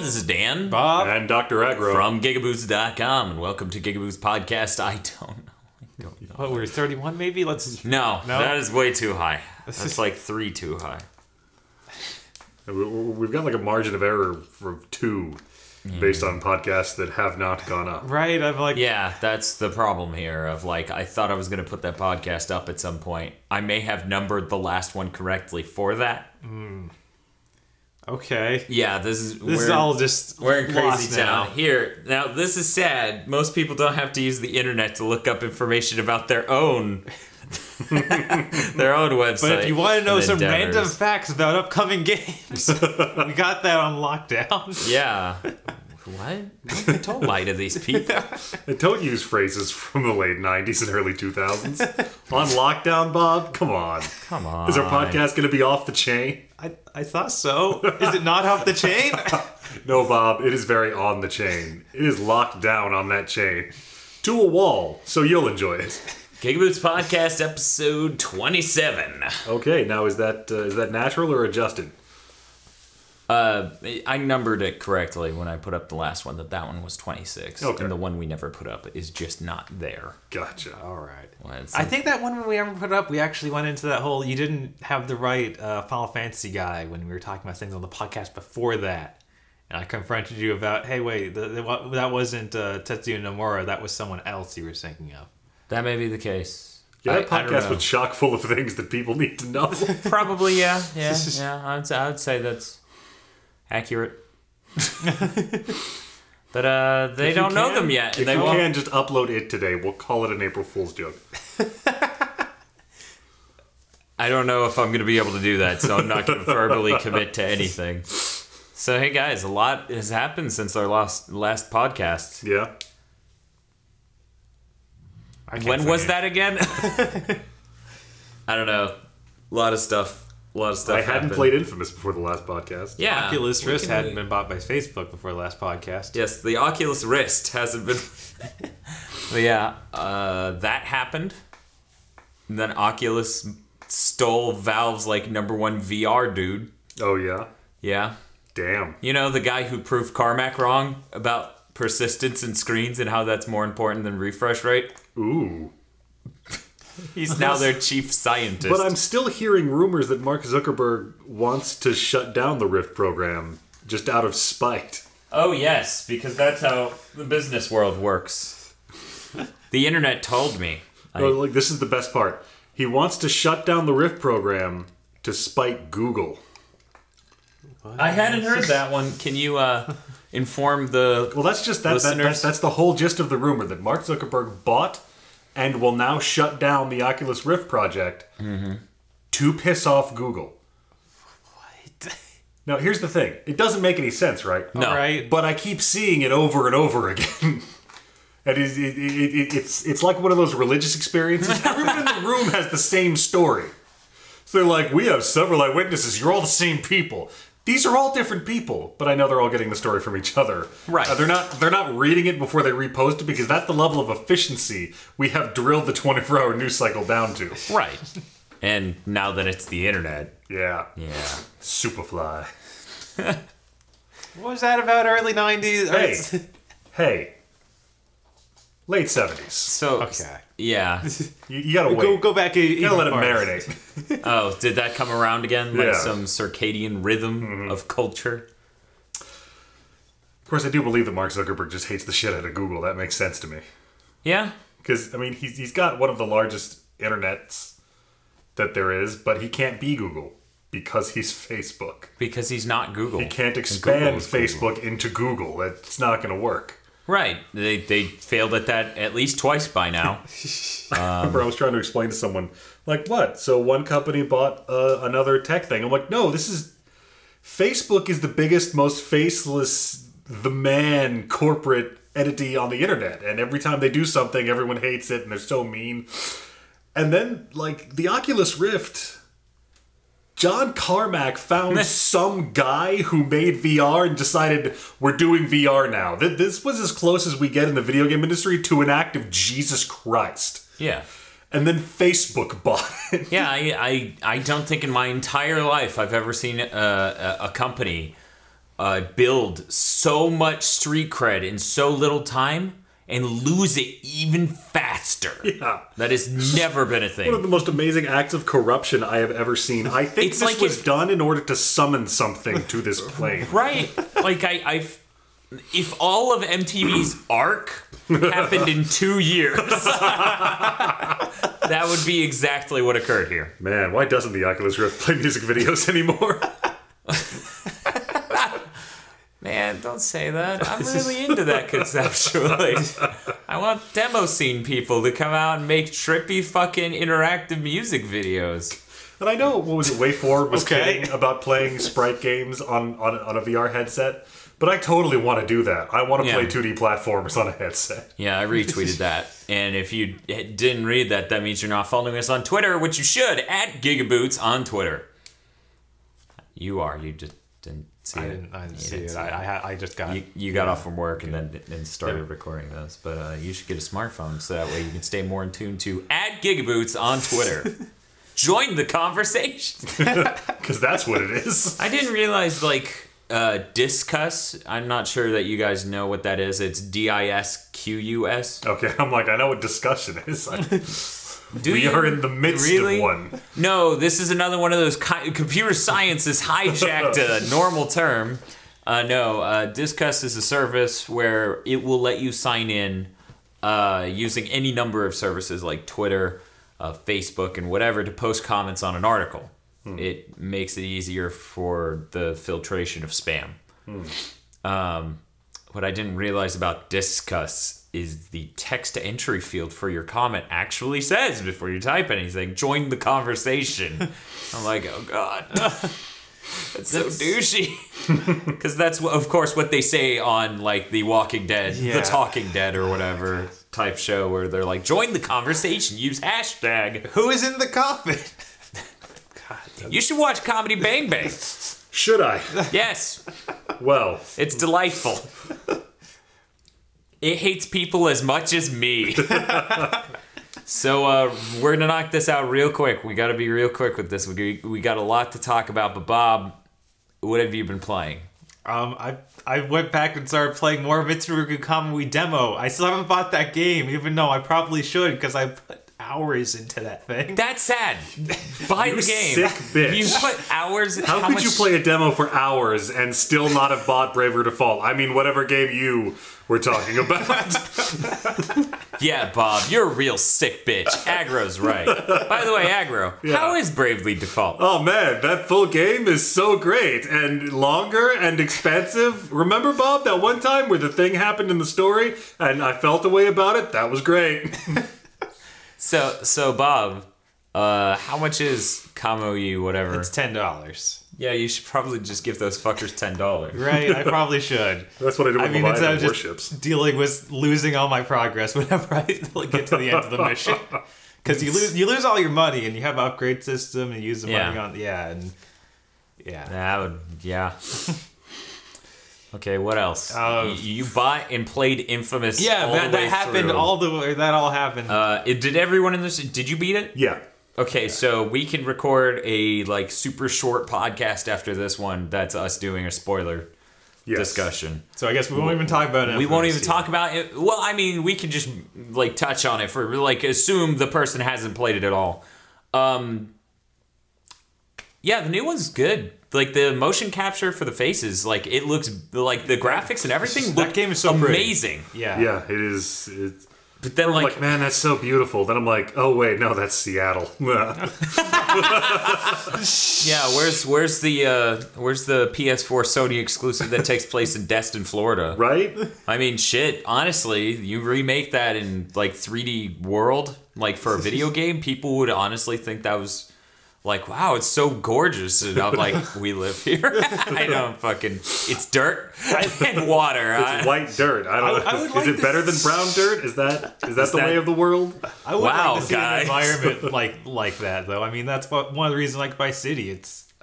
this is Dan. Bob. And Dr. Agro. From GigaBoots.com, and welcome to GigaBoots Podcast. I don't know. Oh, we're 31 maybe? No, that is way too high. That's like 3 too high. We've got like a margin of error for 2 based on podcasts that have not gone up. Right, I'm like... Yeah, that's the problem here of like, I thought I was going to put that podcast up at some point. I may have numbered the last one correctly for that. Okay. Yeah, this is all just we're in crazy lost town. now. Here, now this is sad. Most people don't have to use the internet to look up information about their own website. But if you want to know some endeavors. random facts about upcoming games, we got that on lockdown. Yeah. What? Don't lie to these people. And don't use phrases from the late 90s and early 2000s. On lockdown, Bob? Come on. Come on. Is our podcast going to be off the chain? I thought so. Is it not off the chain? No, Bob. It is very on the chain. It is locked down on that chain. To a wall, so you'll enjoy it. GigaBoots Podcast episode 27. Okay, now is that natural or adjusted? I numbered it correctly when I put up the last one, that one was 26. Okay. And the one we never put up is just not there. Gotcha. All right. Well, I think that one when we ever put it up, we actually went into that whole, you didn't have the right Final Fantasy guy when we were talking about things on the podcast before that. And I confronted you about, hey, wait, that wasn't Tetsuya Nomura, that was someone else you were thinking of. that may be the case. Yeah, that I don't podcast know. was chock full of things that people need to know. Probably, yeah. I would say that's accurate. But they don't know them yet. If And you they won't. can, just upload it today. We'll call it an April Fool's joke. I don't know if I'm going to be able to do that, so I'm not going to verbally commit to anything. So, hey guys, a lot has happened since our last podcast. Yeah? When was that again? I don't know. A lot of stuff. I hadn't played Infamous before the last podcast. Yeah. Oculus Rift hadn't been bought by Facebook before the last podcast. Yes, the Oculus Rift hasn't been... But yeah, that happened. And then Oculus stole Valve's, like, #1 VR dude. Oh, yeah? Yeah. Damn. You know, the guy who proved Carmack wrong about persistence in screens and how that's more important than refresh rate? Ooh. He's now their chief scientist. But I'm still hearing rumors that Mark Zuckerberg wants to shut down the Rift program just out of spite. Oh, yes, because that's how the business world works. The internet told me. Like, this is the best part. He wants to shut down the Rift program to spite Google. I hadn't heard that one. Can you inform the Well, that's just listeners? that's the whole gist of the rumor, that Mark Zuckerberg bought and will now shut down the Oculus Rift project to piss off Google. What? Now, here's the thing. It doesn't make any sense, right? No. All right. But I keep seeing it over and over again. And it's like one of those religious experiences. Everyone in the room has the same story. So they're like, we have several eyewitnesses. You're all the same people. These are all different people, but I know they're all getting the story from each other. Right. They're not reading it before they repost it, because that's the level of efficiency we have drilled the 24-hour news cycle down to. Right. And now that it's the internet. Yeah. Yeah. Superfly. What was that about early 90s? Hey. Late 70s. So, Okay. yeah. You gotta wait. Go back. You gotta let it marinate. Oh, did that come around again? Like Yeah. some circadian rhythm of culture? Of course, I do believe that Mark Zuckerberg just hates the shit out of Google. That makes sense to me. Yeah. Because, I mean, he's got one of the largest internets that there is, but he can't be Google because he's Facebook. Because he's not Google. He can't And expand Google is Facebook into Google. It's not going to work. Right. They failed at that at least twice by now. I remember I was trying to explain to someone, like, what? So one company bought another tech thing. I'm like, no, Facebook is the biggest, most faceless, the man corporate entity on the internet. And every time they do something, everyone hates it and they're so mean. And then, like, the Oculus Rift, John Carmack found some guy who made VR and decided, we're doing VR now. This was as close as we get in the video game industry to an act of Jesus Christ. Yeah. And then Facebook bought it. Yeah, I don't think in my entire life I've ever seen a company build so much street cred in so little time and lose it even faster. Yeah. That has never been a thing. One of the most amazing acts of corruption I have ever seen. I think It's this like was done in order to summon something to this plane. Right. Like, if all of MTV's arc happened in 2 years, that would be exactly what occurred here. Man, why doesn't the Oculus Rift play music videos anymore? Man, don't say that. I'm really into that conceptually. I want demo scene people to come out and make trippy fucking interactive music videos. And I know, what was it, Way Forward was Okay. kidding about playing sprite games on a VR headset, but I totally want to do that. I want to play 2D platformers on a headset. Yeah, I retweeted that. And if you didn't read that, that means you're not following us on Twitter, which you should, at GigaBoots on Twitter. You are. You just didn't see it. I didn't see it. I just got... You got off from work and then started recording this. But you should get a smartphone so that way you can stay more in tune to at GigaBoots on Twitter. Join the conversation. Because that's what it is. I didn't realize, like, Discuss. I'm not sure that you guys know what that is. It's DISQUS. Okay, I'm like, I know what discussion is. Do We you? are in the midst Really? of one. No, this is another one of those computer science has hijacked a normal term. Discuss is a service where it will let you sign in using any number of services like Twitter, Facebook, and whatever to post comments on an article. It makes it easier for the filtration of spam. What I didn't realize about Discuss is the text entry field for your comment actually says before you type anything, join the conversation. I'm like, oh god. That's so douchey. Because that's, of course, what they say on, like, The Walking Dead, The Talking Dead or whatever type show where they're like, join the conversation, use hashtag. Who is in the coffin? You should watch Comedy Bang Bang. Should I? Yes. Well, It's delightful. It hates people as much as me. So we're gonna knock this out real quick. We gotta be real quick with this. We got a lot to talk about, but Bob, what have you been playing? I went back and started playing more Mitsurugi Kamui demo. I still haven't bought that game, even though I probably should, because I put hours into that thing. That's sad. Buy You the game. sick bitch. You put hours. how could you play a demo for hours and still not have bought Braver Default? I mean, whatever game you were talking about. Yeah, Bob, you're a real sick bitch. Aggro's right. By the way, Aggro, how is Bravely Default? Oh man, that full game is so great and longer and expensive. Remember, Bob, that one time where the thing happened in the story and I felt a way about it? That was great. So Bob, how much is Kamui whatever? It's $10. Yeah, you should probably just give those fuckers $10. Right, I probably should. That's what I do with instead Leviathan of just Warships. dealing with losing all my progress whenever I get to the end of the mission. Because you lose all your money and you have an upgrade system and use the money on... That would, Okay, what else? You bought and played Infamous. Yeah, all that the way happened through. that all happened. Did everyone in this? Did you beat it? Yeah. Okay, so we can record a like super short podcast after this one. That's us doing a spoiler discussion. So I guess we won't even talk about it. We won't even talk about it. Well, I mean, we can just like touch on it for like assume the person hasn't played it at all. Yeah, the new one's good. Like the motion capture for the faces, like it looks like the graphics and everything. That game is so amazing. Pretty. Yeah, Yeah, it is. But then I'm like, man, that's so beautiful. Then I'm like, oh wait, no, that's Seattle. Yeah, where's the PS4 Sony exclusive that takes place in Destin, Florida? Right? I mean, shit. Honestly, you remake that in like 3D world, like for a video game, people would honestly think that was like, wow, it's so gorgeous. And I'm like, we live here. I don't fucking. It's dirt and water. It's white dirt. I don't know. like is it better than brown dirt? Is that the way of the world? I would Wow, like to see guys. an environment like that, though. I mean, that's one of the reasons I like Vice City. It's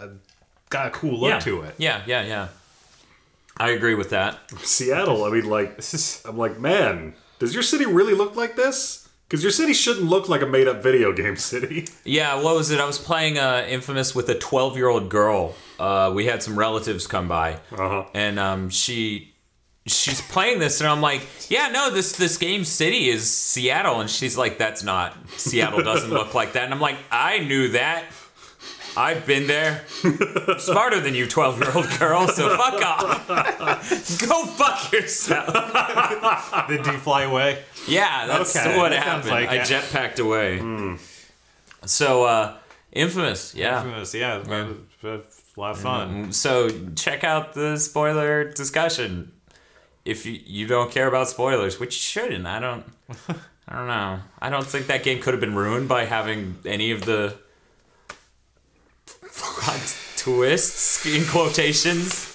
got a cool look to it. Yeah. I agree with that. Seattle, I mean, like, I'm like, man, does your city really look like this? Because your city shouldn't look like a made-up video game city. Yeah, what was it? I was playing Infamous with a 12-year-old girl. We had some relatives come by, and she's playing this, and I'm like, yeah, no, this game city is Seattle, and she's like, that's not. Seattle doesn't look like that, and I'm like, I knew that. I've been there. Smarter than you, 12-year-old girl, so fuck off. Go fuck yourself. Did you fly away? Yeah, that's what happened. Like I jetpacked away. So, Infamous, yeah. Infamous, yeah. A lot of fun. So, check out the spoiler discussion. If you don't care about spoilers, which you shouldn't. I don't know. I don't think that game could have been ruined by having any of the twists in quotations.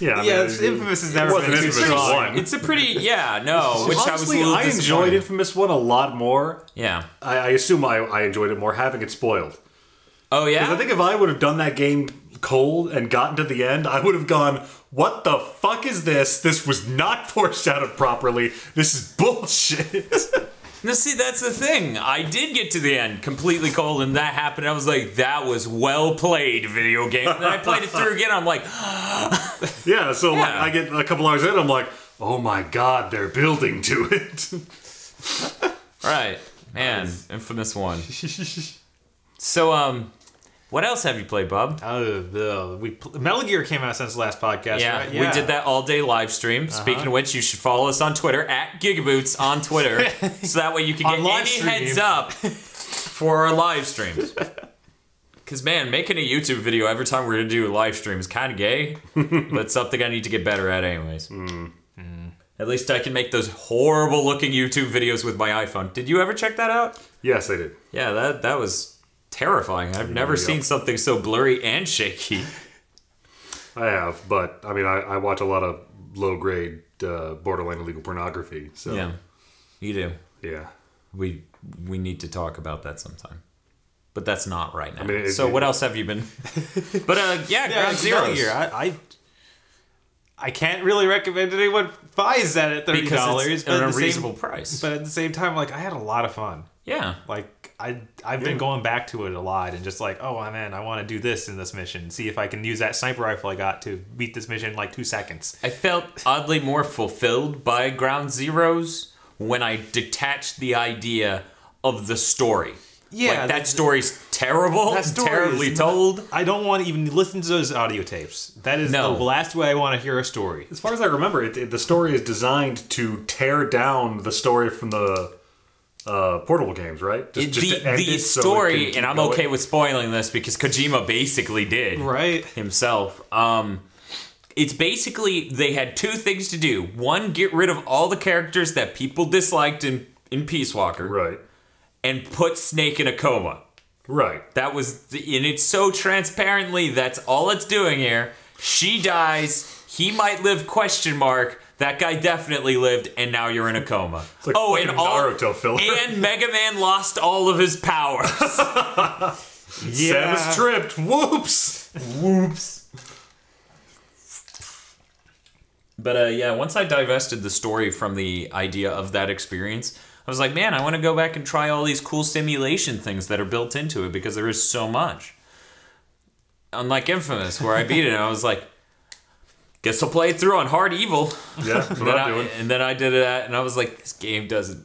Yeah, I yeah, mean, Infamous is never been too strong. It's a pretty, which honestly, I was a little I enjoyed Infamous 1 a lot more. Yeah. I assume I enjoyed it more having it spoiled. Oh, yeah? Because I think if I would have done that game cold and gotten to the end, I would have gone, what the fuck is this? This was not foreshadowed properly. This is bullshit. Now, see, that's the thing. I did get to the end completely cold, and that happened. I was like, that was well played, video game. And then I played it through again. I'm like, yeah, so like, I get a couple hours in, I'm like, oh my god, they're building to it. Right. Man, Infamous 1. So, what else have you played, Bob? Metal Gear came out since the last podcast, right? We did that all-day live stream. Speaking of which, you should follow us on Twitter, at GigaBoots on Twitter, so that way you can get any heads up for our live streams. Because, man, making a YouTube video every time we're going to do a live stream is kind of gay, but something I need to get better at anyways. At least I can make those horrible-looking YouTube videos with my iPhone. Did you ever check that out? Yes, I did. Yeah, that was terrifying. I've never seen something so blurry and shaky. I have, but I mean, I watch a lot of low-grade, borderline illegal pornography. So Yeah, you do. yeah. We need to talk about that sometime, but that's not right now. I mean, so what else have you been? But Ground Zeroes. Zeroes. I can't really recommend anyone buys that at $30 because it's but at a reasonable price. But at the same time, like, I had a lot of fun. Yeah, Like, I've been going back to it a lot and just like, oh man, I want to do this in this mission. See if I can use that sniper rifle I got to beat this mission in like 2 seconds. I felt oddly more fulfilled by Ground Zeroes when I detached the idea of the story. Yeah, like, that story's terrible, terribly told. I don't want to even listen to those audio tapes. That is the last way I want to hear a story. As far as I remember, the story is designed to tear down the story from the portable games, right? The story, and I'm okay with spoiling this because Kojima basically did himself. It's basically they had 2 things to do. One, get rid of all the characters that people disliked in Peace Walker, right, and put Snake in a coma. Right. That was, and it's so transparently that's all it's doing here. She dies. He might live ? That guy definitely lived, and now you're in a coma. It's like Naruto filler. And Mega Man lost all of his powers. Samus tripped. Whoops. Whoops. But once I divested the story from the idea of that experience, I was like, man, I want to go back and try all these cool simulation things that are built into it because there is so much. Unlike Infamous, where I beat it, and I was like, guess I'll play it through on hard evil. Yeah, that's what I'm doing. And then I did that, and I was like, this game doesn't...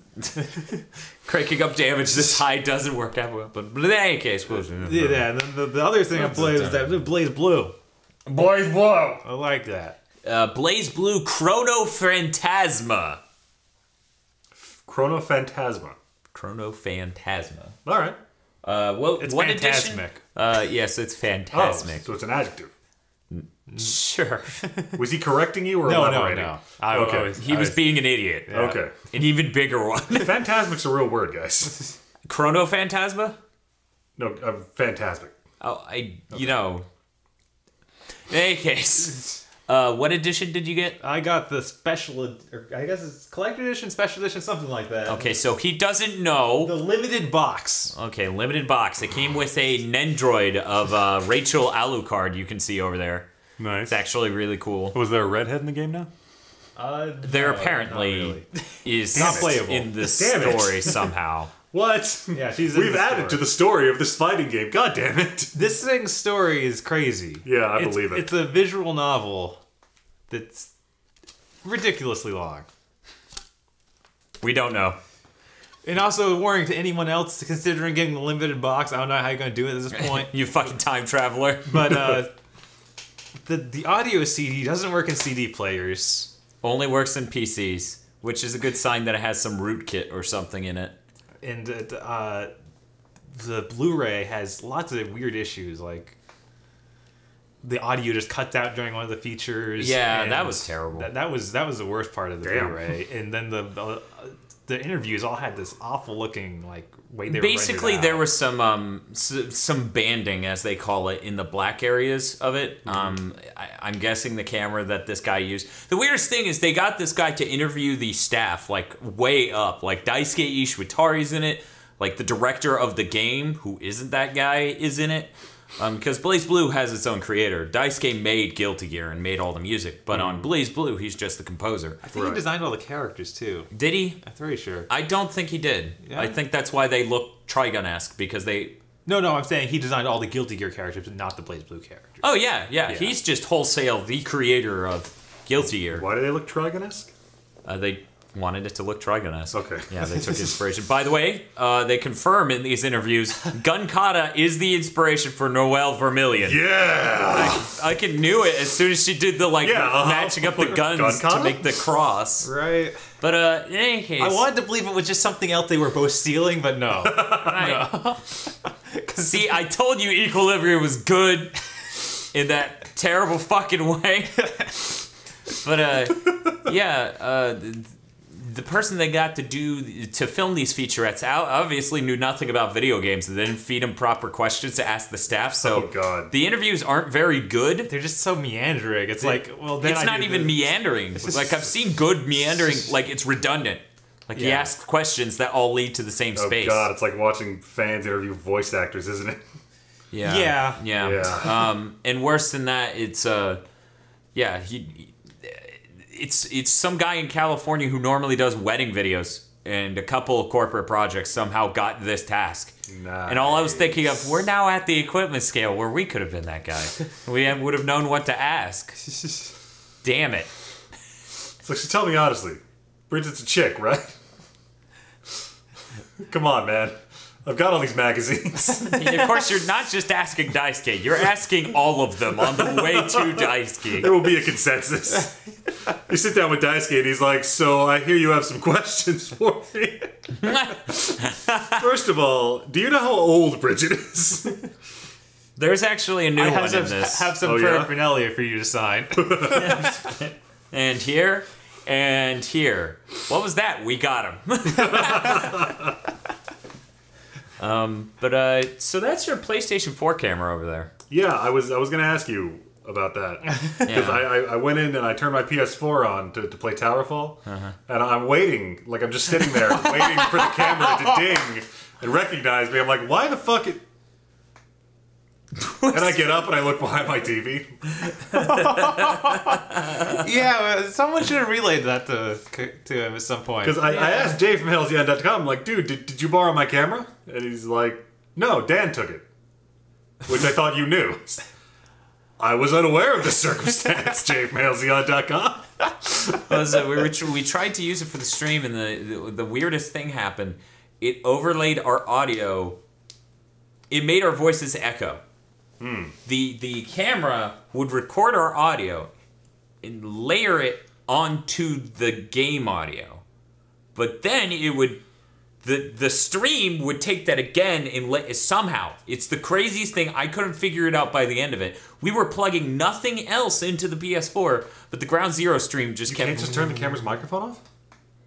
cranking up damage this high doesn't work out well. But in any case... Yeah, and then the other thing I played is that Blaze Blue. Blaze Blue! I like that. Blaze Blue Chrono Phantasma. Chrono Phantasma. Chrono Phantasma. All right. It's what phantasmic. Edition? Yes, it's phantasmic. Oh, so it's an adjective. Sure. Was he correcting you or No. elaborating? Okay. He was being an idiot. Yeah. Okay. An even bigger one. Phantasmic's a real word, guys. Chrono Phantasma? No, phantasmic. Oh, In any case, what edition did you get? I got the special, or I guess it's collector edition, special edition, something like that. Okay, so he doesn't know. The limited box. Okay, limited box. It came with a Nendroid of Rachel Alucard you can see over there. Nice. It's actually really cool. Was there a redhead in the game now? There No, apparently not really. is Not playable. in this Damn it. story somehow. What? Yeah, she's in We've the added story. to the story of this fighting game. God damn it. This thing's story is crazy. Yeah, I believe it. It's a visual novel that's ridiculously long. We don't know. And also a warning to anyone else considering getting the limited box. I don't know how you're going to do it at this point. You fucking time traveler. But the audio CD doesn't work in CD players. Only works in PCs, which is a good sign that it has some rootkit or something in it. And the Blu-ray has lots of weird issues, like the audio just cuts out during one of the features. Yeah, and that was terrible. That was the worst part of the Damn. Blu-ray. And then the interviews all had this awful looking way they were Basically, rendered there out. was some banding, as they call it, in the black areas of it. I'm guessing the camera that this guy used. The weirdest thing is they got this guy to interview the staff, like, way up. Like, Daisuke Ishwatari's in it. Like, the director of the game, who isn't that guy, is in it. Because Blaze Blue has its own creator. Daisuke made Guilty Gear and made all the music. But on Blaze Blue, he's just the composer. I think he designed all the characters too. Did he? I'm pretty sure. I don't think he did. Yeah. I think that's why they look Trigun-esque, because they... No, I'm saying he designed all the Guilty Gear characters, but not the Blaze Blue characters. Oh, yeah. He's just wholesale the creator of Guilty Gear. Why do they look Trigon-esque? They wanted it to look Trigun-esque. Okay. Yeah, they took inspiration. By the way, they confirm in these interviews, Gun Kata is the inspiration for Noelle Vermilion. Yeah! I knew it as soon as she did the, matching up the guns Gun to Kata? make the cross. Right. But, in any case... I wanted to believe it was just something else they were both stealing, but no. See, I told you Equilibrium was good in that terrible fucking way. But, the person they got to film these featurettes obviously knew nothing about video games and they didn't feed him proper questions to ask the staff, so Oh, God. the interviews aren't very good. They're just so meandering. It's like, well, then It's I not do even this. meandering. Like, I've seen good meandering, like, it's redundant. Like, he Yeah. asks questions that all lead to the same Oh, space. God, it's like watching fans interview voice actors, isn't it? Yeah. Yeah. And worse than that, it's it's some guy in California who normally does wedding videos, and a couple of corporate projects somehow got this task. Nice. And all I was thinking of, we're now at the equipment scale where we could have been that guy. We would have known what to ask. Damn it. It's like, so tell me honestly, Bridget's a chick, right? Come on, man. I've got all these magazines. Of course, you're not just asking Daisuke, you're asking all of them on the way to Daisuke. There will be a consensus. You sit down with Daisuke and he's like, so I hear you have some questions for me. First of all, do you know how old Bridget is? There's actually a new I one have in some, this. have some Oh, yeah? paraphernalia for you to sign. And here, and here. What was that? We got him. So that's your PlayStation 4 camera over there. Yeah, I was gonna ask you about that. Because I went in and I turned my PS4 on to play Towerfall, and I'm waiting, like I'm just sitting there waiting for the camera to ding and recognize me. I'm like, why the fuck it... And I get up and I look behind my TV. Yeah, someone should have relayed that to him at some point. Because I asked Jay from HellsYeah.com, I'm like, dude, did you borrow my camera? And he's like, no, Dan took it. Which I thought you knew. I was unaware of this circumstance, Jay from HellsYeah.com. So we tried to use it for the stream, and the weirdest thing happened. It overlaid our audio. It made our voices echo. The camera would record our audio and layer it onto the game audio, but then it would the stream would take that again and somehow. It's the craziest thing. I couldn't figure it out by the end of it. We were plugging nothing else into the PS4, but the Ground Zero stream just kept... Can't just turn the camera's microphone off?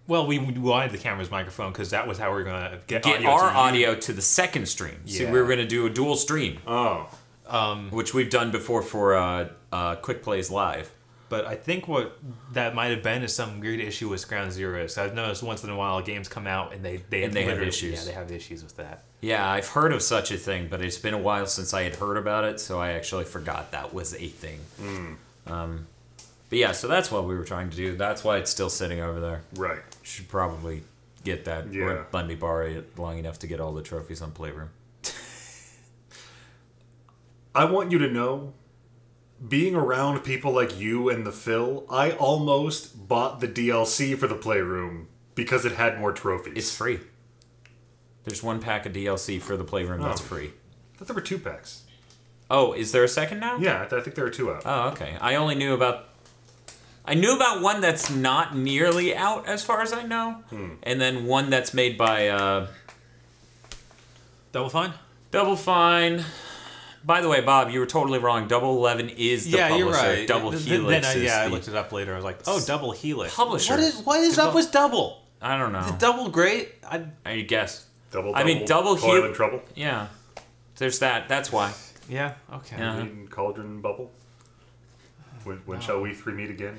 Well, we wanted the camera's microphone because that was how we were going to get audio our to you. audio to the second stream. So Yeah. we were going to do a dual stream. Oh. Which we've done before for Quick Plays Live. But I think what that might have been is some weird issue with Ground Zero. So I've noticed once in a while games come out and they have literally- issues. Yeah, they have issues with that. Yeah, I've heard of such a thing, but it's been a while since I had heard about it, so I actually forgot that was a thing. But yeah, so that's what we were trying to do. That's why it's still sitting over there. Right. Should probably get that. Yeah. Or let me borrow it long enough to get all the trophies on Playroom. I want you to know, being around people like you and the Phil, I almost bought the DLC for the Playroom because it had more trophies. It's free. There's one pack of DLC for the Playroom that's free. I thought there were 2 packs. Oh, is there a second now? Yeah, I think there are 2 out. Oh, okay. I only knew about... I knew about one that's not nearly out, as far as I know. And then one that's made by... Double Fine? Double Fine. By the way, Bob, you were totally wrong. Double 11 is the publisher. You're right. Double Helix is I the looked it up later. I was like, oh, Double Helix. publisher. What is up with Double? I don't know. Is it Double great? I guess. Double, Double Toil Hel- and Trouble. Yeah. There's that. That's why. Yeah, okay. Yeah. Cauldron Bubble. When shall we 3 meet again?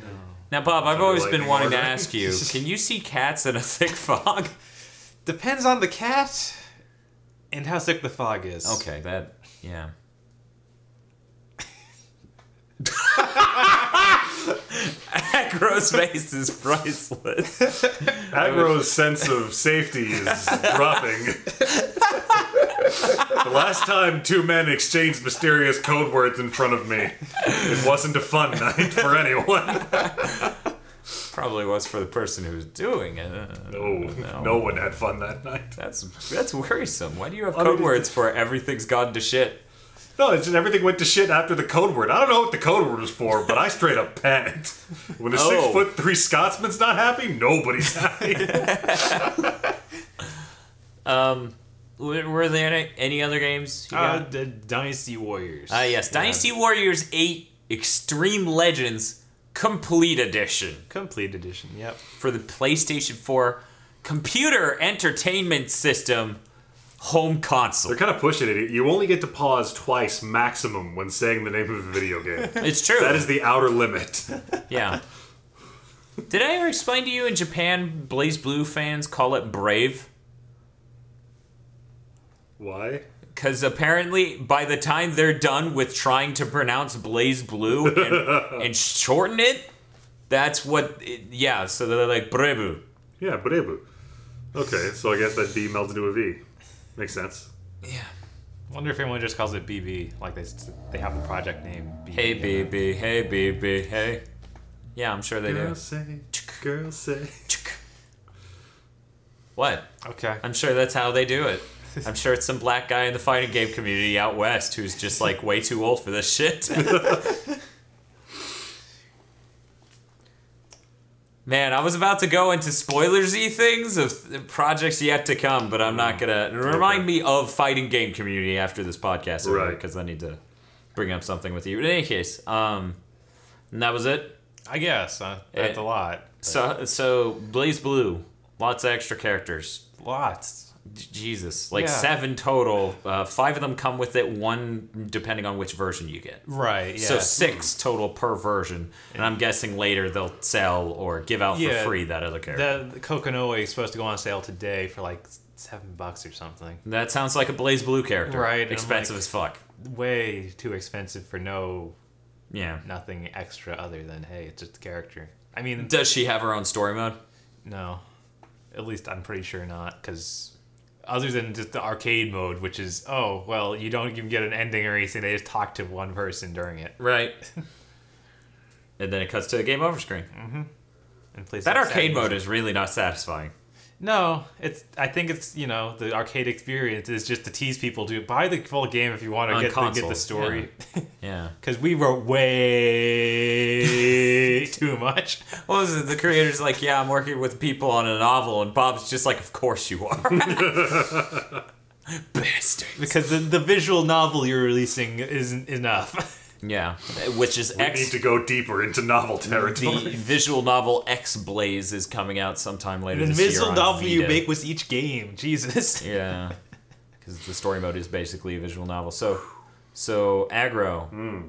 Now, Bob, I've always been lightning wanting to order. ask you, can you see cats in a thick fog? Depends on the cat and how thick the fog is. Okay, that... Yeah. Agro's face is priceless. Agro's sense of safety is dropping. The last time 2 men exchanged mysterious code words in front of me, it wasn't a fun night for anyone. Probably was for the person who was doing it. No one had fun that night. That's worrisome. Why do you have I code mean, words for everything's gone to shit? No, it's just everything went to shit after the code word. I don't know what the code word was for, but I straight up panicked. When a 6'3" Scotsman's not happy, nobody's happy. Were there any other games? The Dynasty Warriors. Yes, Dynasty Warriors 8 Extreme Legends Complete Edition. Complete Edition, yep. For the PlayStation 4 Computer Entertainment System home console. They're kind of pushing it. You only get to pause twice maximum when saying the name of a video game. It's true. That is the outer limit. Yeah. Did I ever explain to you in Japan, Blaze Blue fans call it Brave? Why? Because apparently, by the time they're done with trying to pronounce Blaze Blue and shorten it, that's what... so they're like, Brebu. Yeah, Brebu. Okay, so I guess that B melds into a V. Makes sense. Yeah. I wonder if anyone just calls it BB, like they have a project name. BB. Hey, BB. Hey, BB. Hey. Yeah, I'm sure they do. Girls say. What? Okay. I'm sure that's how they do it. I'm sure it's some black guy in the fighting game community out west who's just like way too old for this shit. Man, I was about to go into spoilersy things of projects yet to come, but I'm not gonna. Remind me of fighting game community after this podcast, Right? Because I need to bring up something with you. But in any case, and that was it. I guess. That's a lot. So Blaze Blue, lots of extra characters. Lots. Jesus, like Yeah. 7 total. 5 of them come with it, 1 depending on which version you get. Right, yeah. So 6 total per version, and I'm guessing later they'll sell or give out for free that other character. The Kokonoe is supposed to go on sale today for like $7 or something. That sounds like a Blaze Blue character. Right, and I'm Expensive like- as fuck. Way too expensive for Yeah. nothing extra other than, hey, it's just a character. I mean, Does she have her own story mode? no. At least I'm pretty sure not, because other than just the arcade mode, which is, oh, well, you don't even get an ending or anything. They just talk to one person during it. Right. And then it cuts to a game over screen. And plays That like arcade sad mode music. is really not satisfying. No, I think it's, the arcade experience is just to tease people to buy the full game if you want to On get the consoles, story. Yeah. Because we wrote way too much. What was it? The creator's like, yeah, I'm working with people on a novel, and Bob's just like, of course you are. Bastards. Because the visual novel you're releasing isn't enough. Yeah, which is We need to go deeper into novel the territory. visual novel X Blaze is coming out sometime later The this year. visual on novel you Vita. make with each game. Jesus. Yeah, because the story mode is basically a visual novel. So Aggro.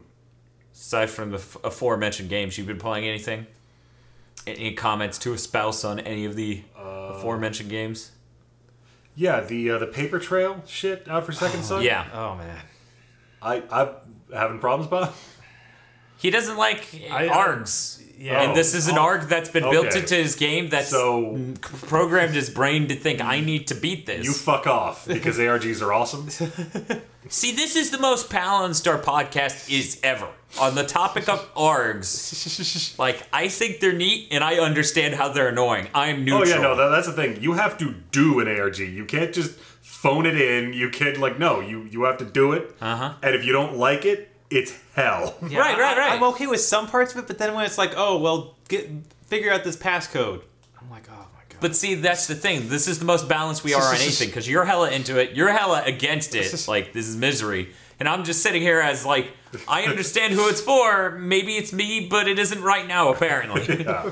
Aside from the aforementioned games, you've been playing anything? Any comments to espouse on any of the aforementioned games? Yeah, the paper trail shit out for Second Son. Yeah. Oh, man. I having problems, Bob? He doesn't like ARGs. Yeah. And this is an ARG that's been built Okay. into his game that's programmed his brain to think, I need to beat this. You fuck off, because ARGs are awesome. See, this is the most balanced our podcast is ever. On the topic of ARGs, like, I think they're neat, and I understand how they're annoying. I'm neutral. Oh yeah, no, that's the thing. You have to do an ARG. You can't just phone it in. You can't, you have to do it. Uh-huh. And if you don't like it, it's hell. Yeah, Right. I'm okay with some parts of it, but then when it's like, oh, well, figure out this passcode. I'm like, oh my god. But see, that's the thing. This is the most balanced we are on anything, because you're hella into it, you're hella against it. Like, this is misery. And I'm just sitting here as, like, I understand who it's for. Maybe it's me, but it isn't right now, apparently. Yeah.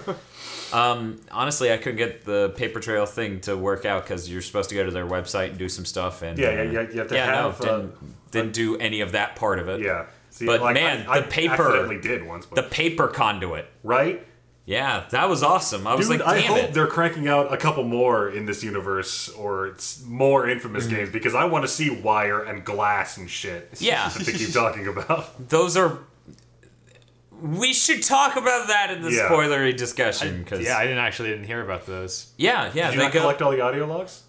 Honestly, I couldn't get the paper trail thing to work out, because you're supposed to go to their website and do some stuff. And Yeah, you have to have... didn't do any of that part of it. Yeah. See, But man, I the paper... accidentally did once. The But, paper conduit. right? Yeah, that was awesome. I was Dude, like, I damn hope it. they're cranking out a couple more in this universe, or it's more infamous games, because I want to see wire and glass and shit. Yeah. That they keep talking about. Those are... We should talk about that in the Yeah. spoilery discussion, because... Yeah, I didn't hear about those. Yeah, Did you they not go... collect all the audio logs?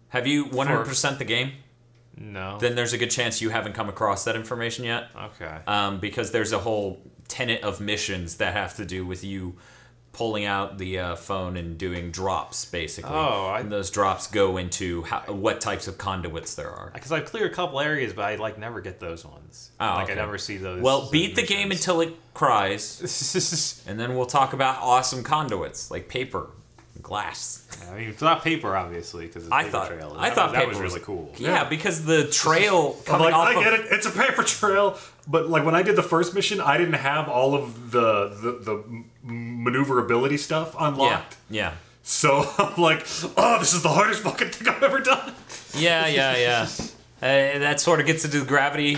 Have you 100% the game? No. Then there's a good chance you haven't come across that information yet. Okay. Because there's a whole tenet of missions that have to do with you pulling out the phone and doing drops, basically. Oh, and those drops go into what types of conduits there are. Because I've cleared a couple areas, but I never get those ones. Oh, okay. I never see those. Well, those beat the game missions. until it cries, and then we'll talk about awesome conduits like paper, glass. I mean, it's not paper, obviously, because it's I paper thought trail. I thought that paper was really cool. Yeah, because the trail I'm coming like, off I get it. It's a paper trail. But like when I did the first mission, I didn't have all of the maneuverability stuff unlocked. Yeah. So I'm like, oh, this is the hardest fucking thing I've ever done. Yeah. That sort of gets into the gravity.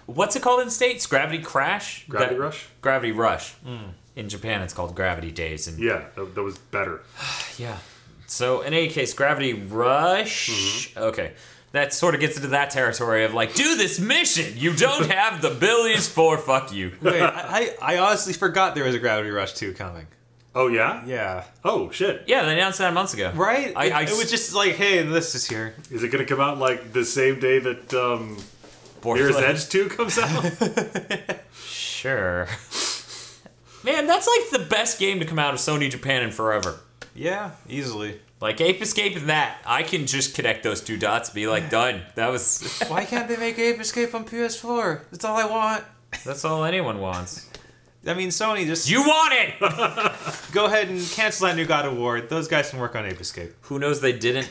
What's it called in the States? Gravity Crash? Gravity Rush? Gravity Rush. In Japan, it's called Gravity Days. And Yeah, that was better. yeah. So in any case, Gravity Rush. Okay. That sort of gets into that territory of like, do this mission you don't have the abilities for. Fuck you. Wait, I honestly forgot there was a Gravity Rush 2 coming. Oh yeah? Yeah. Oh shit. Yeah, they announced that months ago. Right? It It was just like, hey, this is here. Is it gonna come out like the same day that Mirror's Edge 2 comes out? Sure. Man, that's like the best game to come out of Sony Japan in forever. Yeah, easily. Like Ape Escape and that, I can just connect those two dots, be like, done. That was. Why can't they make Ape Escape on PS4? That's all I want. That's all anyone wants. I mean, Sony, just You want it! go ahead and cancel that new God of War. Those guys can work on Ape Escape. Who knows they didn't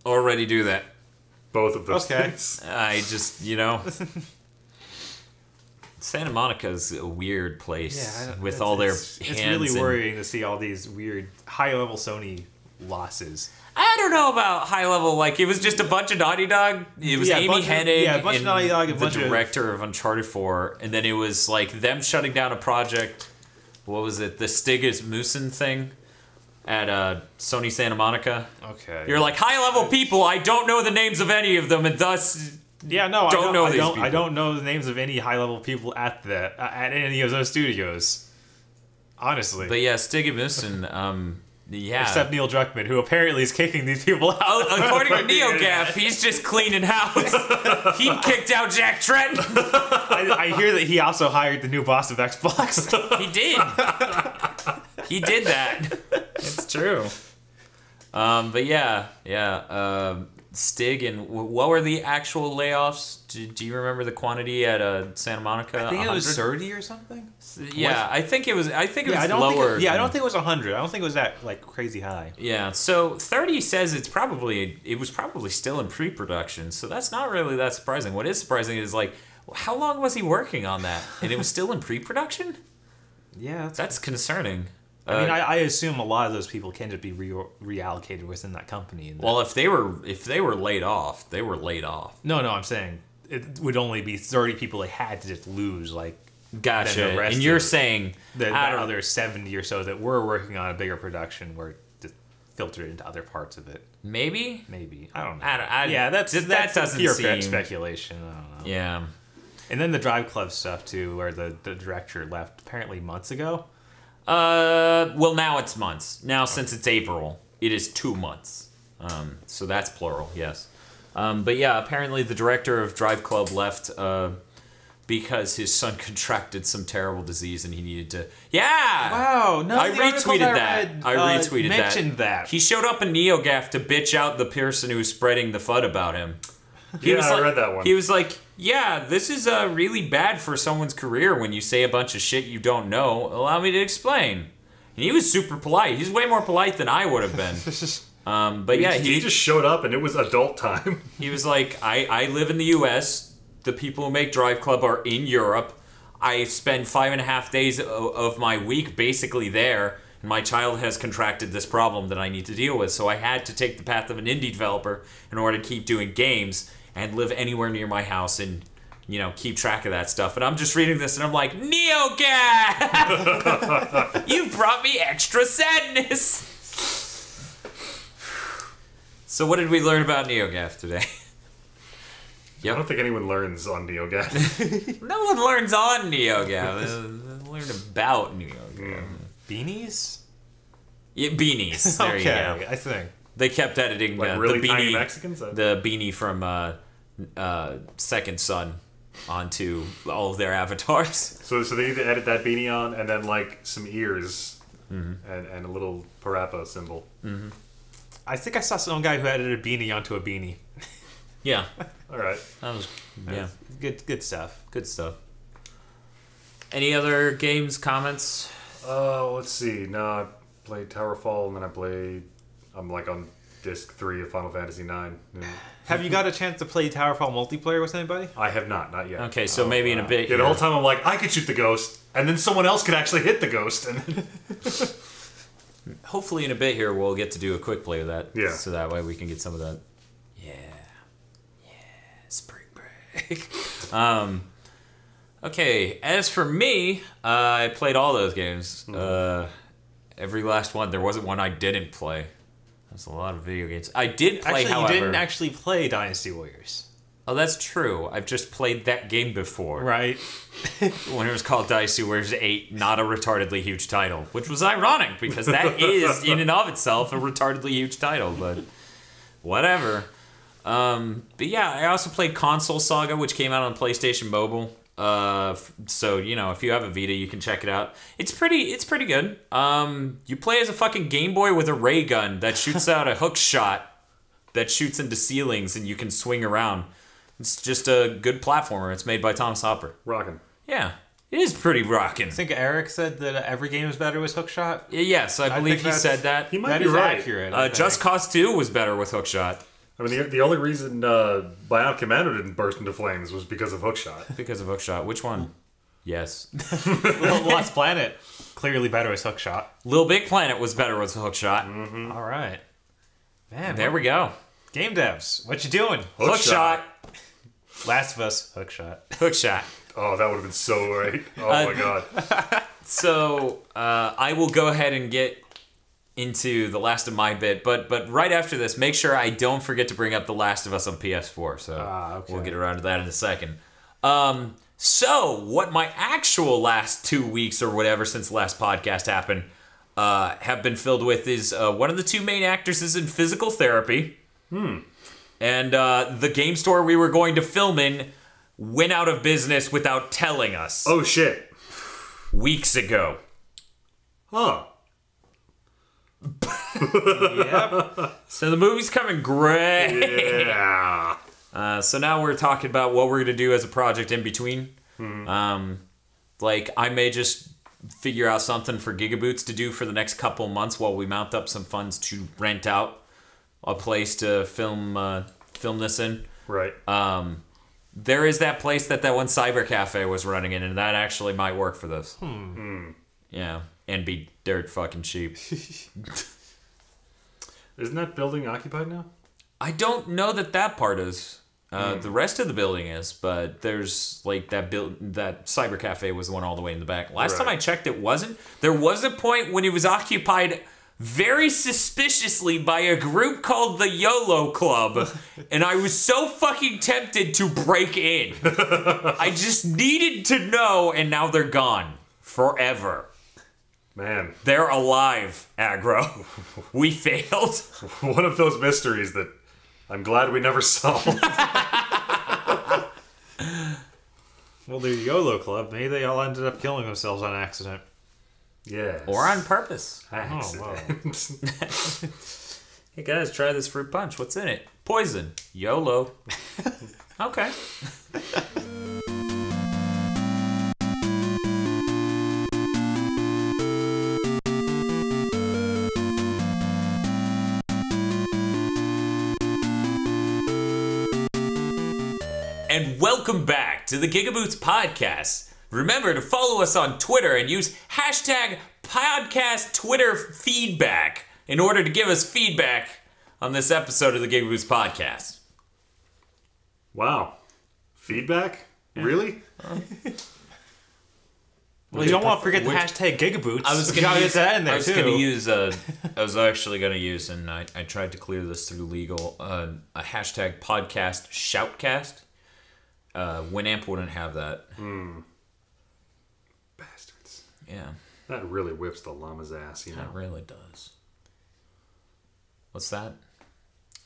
already do that? Both of those Okay. things. I just, Santa Monica's a weird place with all their hands. It's really and- worrying to see all these weird high-level Sony losses. I don't know about high level. Like, it was just a bunch of Naughty Dog. It was Yeah, Amy bunch of- Hennig, yeah, a bunch of and Naughty Dog, a the bunch of- director of Uncharted 4, and then it was like them shutting down a project. What was it? The Stigismusen thing at Sony Santa Monica. Okay. You're like, high level people. I don't know the names of any of them, and thus. Yeah, no, Don't know these I people. don't know the names of any high-level people at any of those studios. Honestly. But yeah, Stigismusen. Yeah. Except Neil Druckmann, who apparently is kicking these people out. According to NeoGaf, he's just cleaning house. He kicked out Jack Trent. I hear that he also hired the new boss of Xbox. He did. He did that. It's true. But yeah. Stig and what were the actual layoffs? Do you remember the quantity at Santa Monica? I think it was 100? 30 or something. Yeah, I think it was. I think it was I don't lower. Think I don't think it was 100. I don't think it was that like crazy high. Yeah, so 30 says it was probably still in pre-production, so that's not really that surprising. What is surprising is like, how long was he working on that, and it was still in pre-production? Yeah, That's concerning. I mean, I assume a lot of those people can just be reallocated within that company. And Well, if they were laid off, they were laid off. no, I'm saying it would only be 30 people they had to just lose. Like, Gotcha. Then the rest And you're of saying the I don't- other 70 or so that were working on a bigger production were just filtered into other parts of it. maybe? Maybe, I don't know. I don't- yeah, that's that doesn't pure seem- speculation. I don't know. Yeah. And then the Drive Club stuff too, where the director left apparently months ago. Well, now it's months. Now, since it's April, it is 2 months. So that's plural, yes. But yeah, apparently the director of Drive Club left because his son contracted some terrible disease and he needed to. Yeah. Wow. No, I retweeted that. I retweeted that. Mentioned that. He showed up in NeoGAF to bitch out the person who was spreading the FUD about him. I read that one. He was like, "Yeah, this is really bad for someone's career when you say a bunch of shit you don't know. Allow me to explain." And he was super polite. He's way more polite than I would have been. But yeah, he just showed up and it was adult time. He was like, I live in the U.S. The people who make Drive Club are in Europe. I spend 5.5 days of my week basically there, and my child has contracted this problem that I need to deal with. So I had to take the path of an indie developer in order to keep doing games and live anywhere near my house and, you know, keep track of that stuff. And I'm just reading this and I'm like, NeoGAF! You brought me extra sadness! So what did we learn about NeoGAF today? Yep. I don't think anyone learns on NeoGAF. No one learns on NeoGAF. They learn about NeoGAF. Beanies? Yeah, beanies. There you go. I think. They kept editing like really the beanie, tiny Mexicans? The beanie from Second Son onto all of their avatars. So they need to edit that beanie on and then like some ears and a little parappa symbol. Mm-hmm. I think I saw some guy who edited a beanie onto a beanie. Yeah. All right. That was good stuff. Good stuff. Any other games, comments? Let's see. No, I played Towerfall and then I'm like on disc 3 of Final Fantasy 9. Have you got a chance to play Towerfall multiplayer with anybody? I have not yet. Okay, so maybe in a bit. Yeah, the whole time I'm like, I could shoot the ghost, and then someone else could actually hit the ghost, and then hopefully in a bit here we'll get to do a quick play of that. Yeah. So that way we can get some of that. Yeah. Spring break. Okay, as for me, I played all those games. Every last one. There wasn't one I didn't play. There's a lot of video games. I did play, however... you didn't actually play Dynasty Warriors. Oh, that's true. I've just played that game before. Right. When it was called Dynasty Warriors 8, not a retardedly huge title. Which was ironic, because that is, in and of itself, a retardedly huge title. But whatever. But yeah, I also played Console Saga, which came out on PlayStation Mobile. So, you know, if you have a Vita, you can check it out. It's pretty good. You play as a fucking Game Boy with a ray gun that shoots out a hook shot that shoots into ceilings and you can swing around. It's just a good platformer. It's made by Thomas Hopper. rockin'. Yeah, it is pretty rockin'. I think Eric said that every game is better with hookshot. Yes, I believe he said that. He might That be is right. accurate. Just Cause 2 was better with hookshot. I mean, the only reason Bionic Commando didn't burst into flames was because of hookshot. Because of hookshot. Which one? Yes. Lost Planet, clearly better with hookshot. Little Big Planet was better with hookshot. Mm-hmm. All right. Man, There we go. Game devs, what you doing? Hookshot. Last of Us, hookshot. Hookshot. Oh, that would have been so right. Oh my god. So I will go ahead and get into the last of my bit, but right after this, make sure I don't forget to bring up The Last of Us on PS4. So okay. we'll get around to that in a second. So what my actual last 2 weeks or whatever since the last podcast happened have been filled with is one of the two main actors is in physical therapy. And the game store we were going to film in went out of business without telling us. Oh shit. Weeks ago. Huh. Yep. So the movie's coming great. Yeah. So now we're talking about what we're going to do as a project in between. Like, I may just figure out something for GigaBoots to do for the next couple months while we mount up some funds to rent out a place to film this in. Right. There is that place that one cyber cafe was running in, and that actually might work for this. Yeah, and be dirt fucking cheap. Isn't that building occupied now? I don't know that part is. The rest of the building is, but there's like that cyber cafe was the one all the way in the back. Last time I checked, it wasn't. There was a point when it was occupied very suspiciously by a group called the YOLO Club, and I was so fucking tempted to break in. I just needed to know, and now they're gone. Forever. Man. They're alive, Aggro. We failed. One of those mysteries that I'm glad we never solved. Well, the YOLO Club, maybe they all ended up killing themselves on accident. Yes. Or on purpose. Accident. Hey guys, try this fruit punch. What's in it? Poison. YOLO. Okay. And welcome back to the GigaBoots podcast. Remember to follow us on Twitter and use hashtag podcast Twitter feedback in order to give us feedback on this episode of the GigaBoots podcast. Wow. Feedback? Yeah. Really? Well, you don't want to forget the hashtag GigaBoots. I was going to use that in there I was actually going to use, and I tried to clear this through legal, a hashtag podcast shoutcast. Winamp wouldn't have that. Bastards. Yeah. That really whips the llama's ass, you know? That really does. What's that?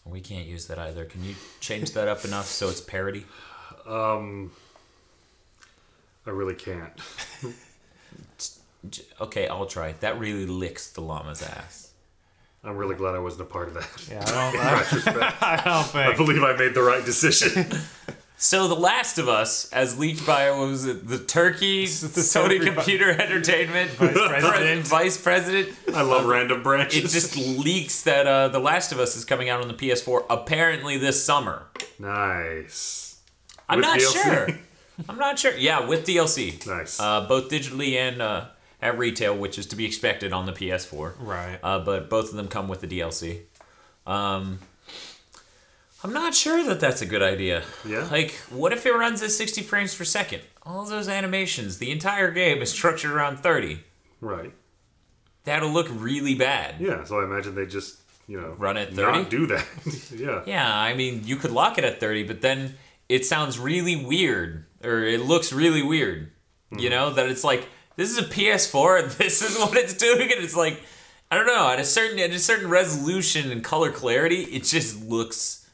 We can't use that either. Can you change that up enough so it's parody? I really can't. Okay, I'll try. That really licks the llama's ass. I'm really glad I wasn't a part of that. Yeah, I don't think. I believe I made the right decision. So The Last of Us, as leaked by, what was it, the Turkey, Sony Computer Entertainment Vice President. I love random branches. It just leaks that The Last of Us is coming out on the PS4 apparently this summer. Nice. I'm not sure. I'm not sure. Yeah, with DLC. Nice. Both digitally and at retail, which is to be expected on the PS4. Right. But both of them come with the DLC. I'm not sure that that's a good idea. Yeah? Like, what if it runs at 60 frames per second? All those animations, the entire game is structured around 30. Right. That'll look really bad. Yeah, so I imagine they just, run at 30? not do that. Yeah. Yeah, I mean, you could lock it at 30, but then it sounds really weird, or it looks really weird. You know, that it's like, this is a PS4, and this is what it's doing, and it's like, I don't know, at a certain resolution and color clarity, it just looks...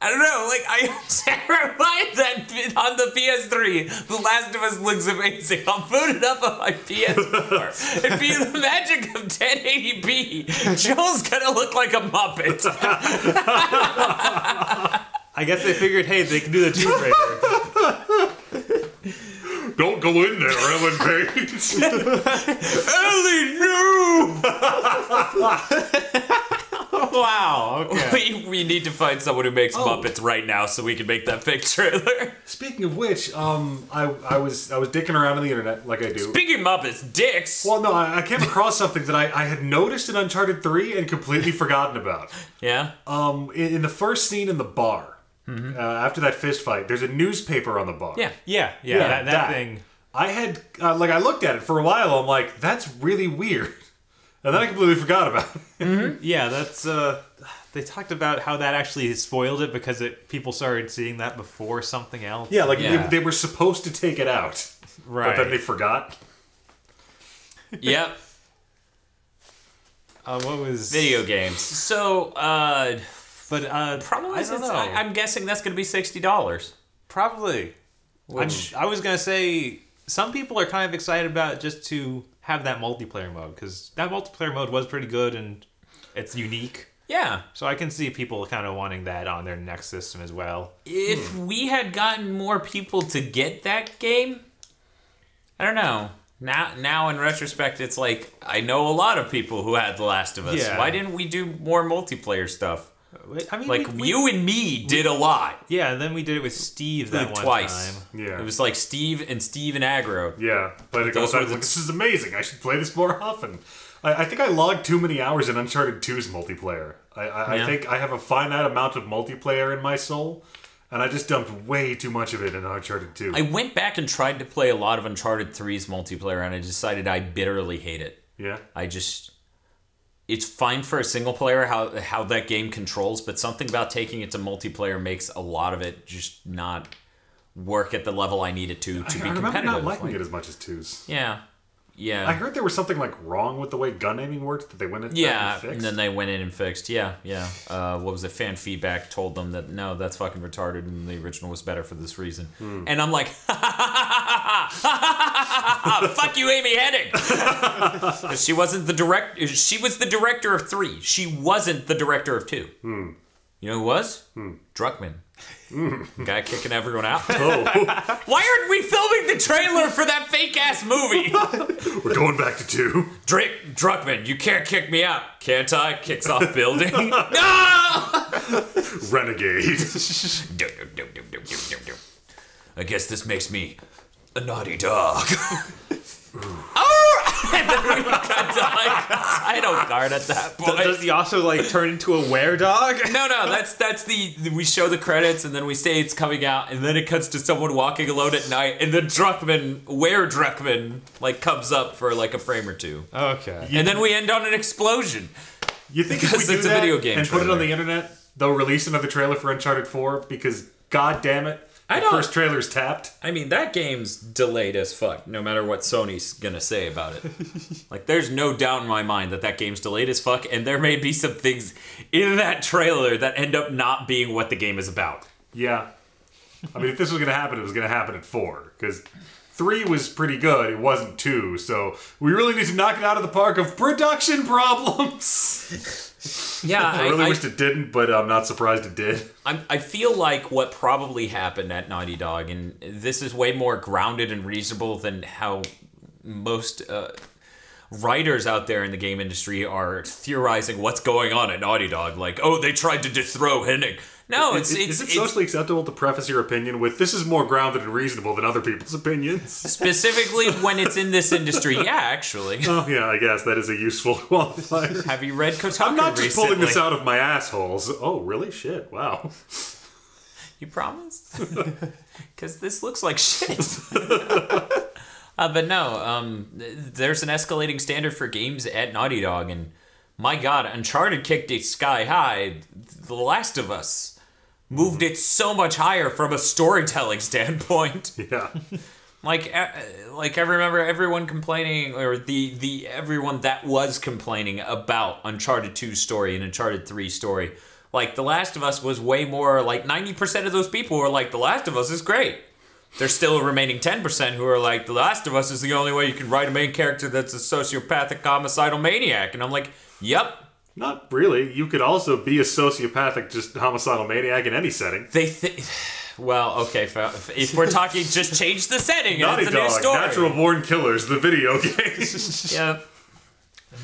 I don't know, like, I am terrified that on the PS3, The Last of Us looks amazing. I'll boot it up on my PS4. It'd be the magic of 1080p. Joel's gonna look like a Muppet. I guess they figured, hey, they can do the Tomb Raider. Don't go in there, Ellen Page. Ellie, no! Wow, okay. We need to find someone who makes Muppets right now so we can make that fake trailer. Speaking of which, I was dicking around on the internet like I do. Speaking of Muppets, dicks! Well, no, I came across something that I had noticed in Uncharted 3 and completely forgotten about. Yeah? In the first scene in the bar, after that fist fight, there's a newspaper on the bar. Yeah. Yeah, that thing. I had, I looked at it for a while, I'm like, that's really weird. And then I completely forgot about it. Yeah, that's, they talked about how that actually spoiled it because people started seeing that before something else. Yeah, they were supposed to take it out. Right. But then they forgot. Yep. What was... Video games. So, But, probably, I don't know. I'm guessing that's going to be $60. Probably. I was going to say, some people are kind of excited about it just to have that multiplayer mode, because that multiplayer mode was pretty good and it's unique. Yeah. So I can see people kind of wanting that on their next system as well. If we had gotten more people to get that game, I don't know. Now in retrospect, it's like, I know a lot of people who had The Last of Us. Yeah. Why didn't we do more multiplayer stuff? I mean, Like, you and me did a lot. Yeah, and then we did it with Steve that one twice. time. Yeah. It was like Steve and Aggro. Yeah, but it Those goes were like, the- this is amazing. I should play this more often. I think I logged too many hours in Uncharted 2's multiplayer. I think I have a finite amount of multiplayer in my soul, and I just dumped way too much of it in Uncharted 2. I went back and tried to play a lot of Uncharted 3's multiplayer, and I decided I bitterly hate it. Yeah? it's fine for a single player how that game controls, but something about taking it to multiplayer makes a lot of it just not work at the level I need it to be competitive. I remember not liking it as much as 2's. Yeah. Yeah. I heard there was something like wrong with the way gun aiming worked that they went in and fixed. And then they went in and fixed. Yeah. What was it? Fan feedback told them that no, that's fucking retarded, and the original was better for this reason. And I'm like, fuck you, Amy Hennig. She wasn't the director. She was the director of 3. She wasn't the director of 2. You know who was? Druckmann. Guy kicking everyone out. Oh. Why aren't we filming the trailer for that fake ass movie? We're going back to 2. Druckmann, you can't kick me out. Can't I? Kicks off building. No! Renegade. I guess this makes me a naughty dog. Oh! And then we got to like title card at that point. Does he also like turn into a were-dog? No, that's the we show the credits and then we say it's coming out and then it cuts to someone walking alone at night and then Druckmann like comes up for like a frame or two. Okay. And then we end on an explosion. You think Because if we do it's a that video game and put it trailer. on the internet, they'll release another trailer for Uncharted 4 because god damn it, I the don't- first trailer's tapped. I mean, that game's delayed as fuck, no matter what Sony's gonna say about it. Like, there's no doubt in my mind that game's delayed as fuck, and there may be some things in that trailer that end up not being what the game is about. Yeah. I mean, if this was going to happen, it was going to happen at 4. Because 3 was pretty good. It wasn't 2. So we really need to knock it out of the park of production problems. Yeah, I really wished it didn't, but I'm not surprised it did. I feel like what probably happened at Naughty Dog, and this is way more grounded and reasonable than how most writers out there in the game industry are theorizing what's going on at Naughty Dog. Like, oh, they tried to dethrone Hennig. No, Is it socially acceptable to preface your opinion with, this is more grounded and reasonable than other people's opinions? specifically when it's in this industry. Yeah, actually. Oh, yeah, I guess that is a useful qualifier. Have you read Kotaku I'm not just recently? pulling this out of my assholes. Oh, really? Shit, wow. You promise? Because this looks like shit. But no, there's an escalating standard for games at Naughty Dog, and my god, Uncharted kicked it sky high. The Last of Us moved it so much higher from a storytelling standpoint. Yeah. Like I remember everyone complaining, or the everyone that was complaining about Uncharted 2 story and Uncharted 3 story. Like, The Last of Us was way more, like 90% of those people were like, The Last of Us is great. There's still a remaining 10% who are like, The Last of Us is the only way you can write a main character that's a sociopathic, homicidal maniac. And I'm like, yep. Not really. You could also be a sociopathic, just homicidal maniac in any setting. Well, okay, if we're talking, just change the setting. Naughty It's a new Dog, story. Natural Born Killers, the video game. Yeah.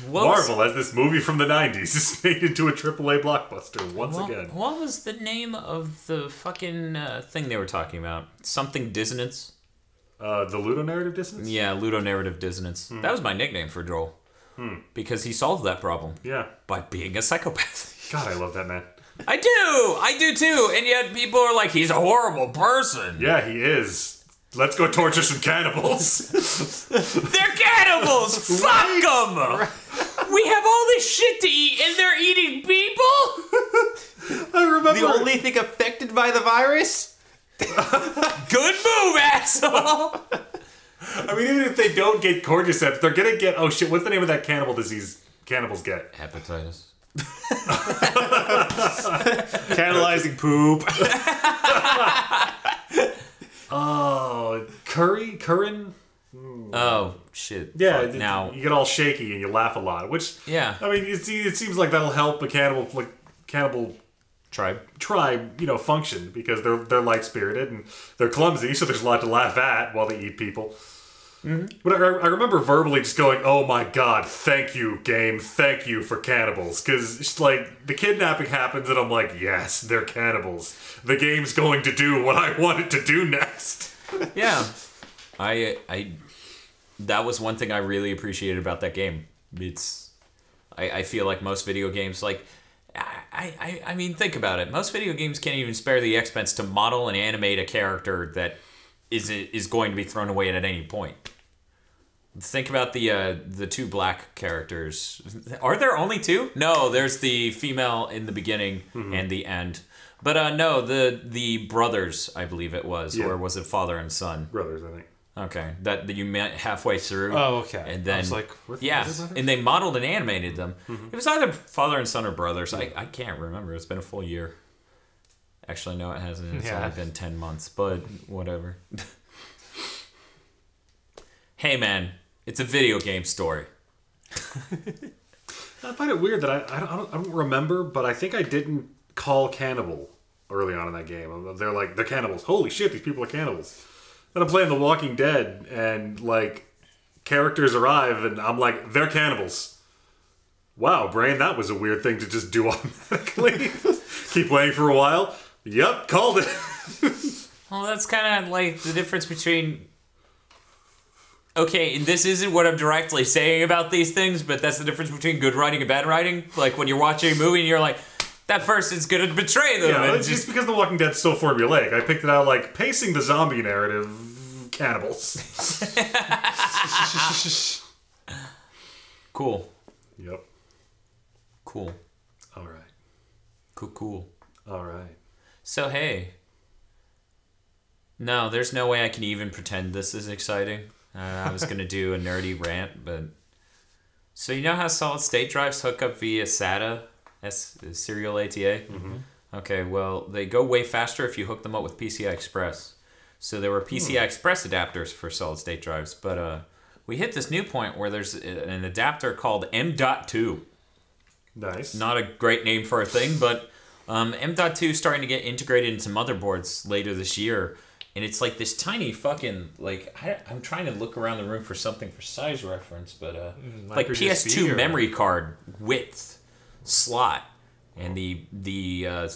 Marvel, as this movie from the 90s is made into a AAA blockbuster once again. What was the name of the fucking thing they were talking about? Something dissonance? The ludonarrative dissonance? Yeah, ludonarrative dissonance. That was my nickname for Joel. Because he solved that problem. Yeah. By being a psychopath. God, I love that man. I do too. And yet people are like, he's a horrible person. Yeah, he is. Let's go torture some cannibals. They're cannibals! Fuck them! We have all this shit to eat and they're eating people? I remember. The only thing affected by the virus? Good move, asshole! I mean, even if they don't get cordyceps, they're gonna get. Oh shit! What's the name of that cannibal disease cannibals get? Hepatitis. Catalyzing poop. Oh, curran. Oh, shit. Yeah, Fuck, now. you get all shaky and you laugh a lot. Which, Yeah. I mean, it seems like that'll help a cannibal Tribe. tribe, function because they're light spirited and they're clumsy, so there's a lot to laugh at while they eat people. Mm-hmm. But I remember verbally just going, "Oh my god, thank you, game, thank you for cannibals," because it's like the kidnapping happens and I'm like, "Yes, they're cannibals. The game's going to do what I want it to do next." Yeah. That was one thing I really appreciated about that game. I feel like most video games, like, I mean, think about it. Most video games can't even spare the expense to model and animate a character that is going to be thrown away at any point. Think about the two black characters. Are there only two? No, there's the female in the beginning and the end. But no, the brothers, I believe it was, or was it father and son? Brothers, I think. Okay, that you met halfway through. Oh, okay. And then, I was like, and they modeled and animated them. It was either father and son or brothers. I can't remember. It's been a full year. Actually, no, it hasn't. It's only been 10 months, but whatever. Hey, man, it's a video game story. I find it weird that I don't remember, but I think I didn't call cannibal early on in that game. They're cannibals. Holy shit, these people are cannibals. Then I'm playing The Walking Dead, and, like, characters arrive, and I'm like, they're cannibals. Wow, brain, that was a weird thing to just do automatically. Keep waiting for a while. Yep, called it. Well, that's kind of like the difference between... Okay, and this isn't what I'm directly saying about these things, but that's the difference between good writing and bad writing. Like, when you're watching a movie and you're like, that person's gonna betray them. Yeah, it's just because The Walking Dead's so formulaic. I picked it out like pacing the zombie narrative, cannibals. Cool. Yep. Cool. All right. Cool. All right. So, hey. No, there's no way I can even pretend this is exciting. I was gonna do a nerdy rant, but... So you know how solid state drives hook up via SATA? Serial ATA? Mm-hmm. Okay, well, they go way faster if you hook them up with PCI Express. So there were PCI Express adapters for solid state drives, but we hit this new point where there's an adapter called M.2. Nice. Not a great name for a thing, but M.2 is starting to get integrated into motherboards later this year. And it's like this tiny fucking, like, I'm trying to look around the room for something for size reference, but like PS2 memory card width slot. And the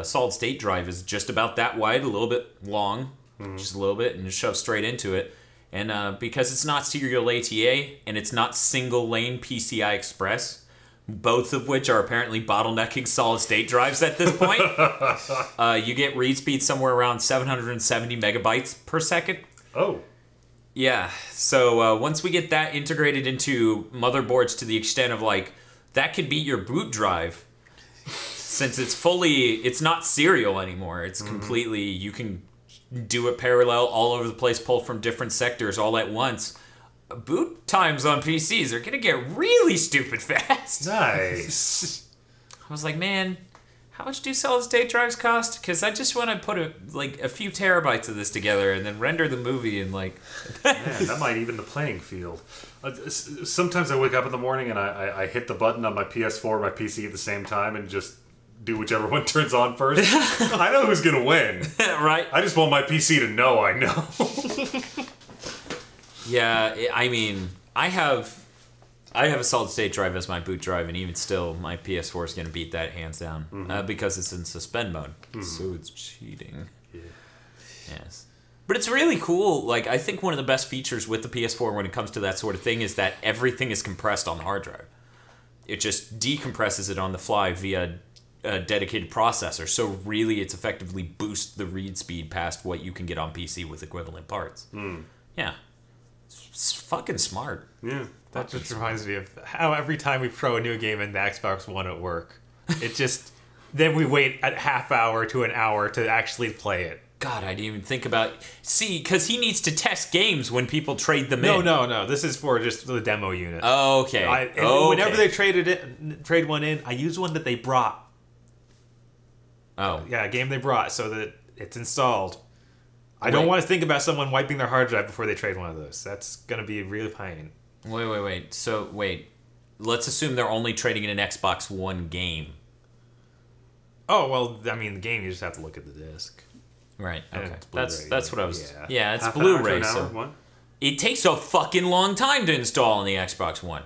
solid state drive is just about that wide, a little bit long, just a little bit, and just shove straight into it. And because it's not serial ATA and it's not single lane PCI Express, both of which are apparently bottlenecking solid state drives at this point, you get read speed somewhere around 770 megabytes per second. Oh. Yeah, so once we get that integrated into motherboards to the extent of, like, that could beat your boot drive, since it's not serial anymore. It's completely, you can do it parallel all over the place, pull from different sectors all at once. Boot times on PCs are gonna get really stupid fast. Nice. I was like, man, how much do solid state drives cost? Because I just want to put a few terabytes of this together and then render the movie and like. Man, that might even the playing field. Sometimes I wake up in the morning and I hit the button on my PS4 or my PC at the same time and just do whichever one turns on first. I know who's gonna win. Right. I just want my PC to know I know. Yeah, I mean, I have a solid state drive as my boot drive, and even still, my PS4 is going to beat that hands down because it's in suspend mode. So it's cheating. Yeah. Yes. But it's really cool. Like, I think one of the best features with the PS4 when it comes to that sort of thing is that everything is compressed on the hard drive. It just decompresses it on the fly via a dedicated processor. So really, it's effectively boosts the read speed past what you can get on PC with equivalent parts. Yeah. It's fucking smart. Yeah. That just reminds me of how every time we throw a new game in the Xbox One at work, it just... then we wait a half hour to an hour to actually play it. God, I didn't even think about... See, because he needs to test games when people trade them in. No. This is for just the demo unit. Oh, okay. Whenever they trade one in, I use one that they brought. Oh. Yeah, a game they brought so that it's installed. I don't want to think about someone wiping their hard drive before they trade one of those. That's going to be a real pain. Wait. So, let's assume they're only trading in an Xbox One game. Oh, well, I mean, the game, you just have to look at the disc. Right, okay. It's That's what I was... Yeah, yeah it's half Blu-ray, an hour to an so... hour, what? It takes a fucking long time to install on the Xbox One.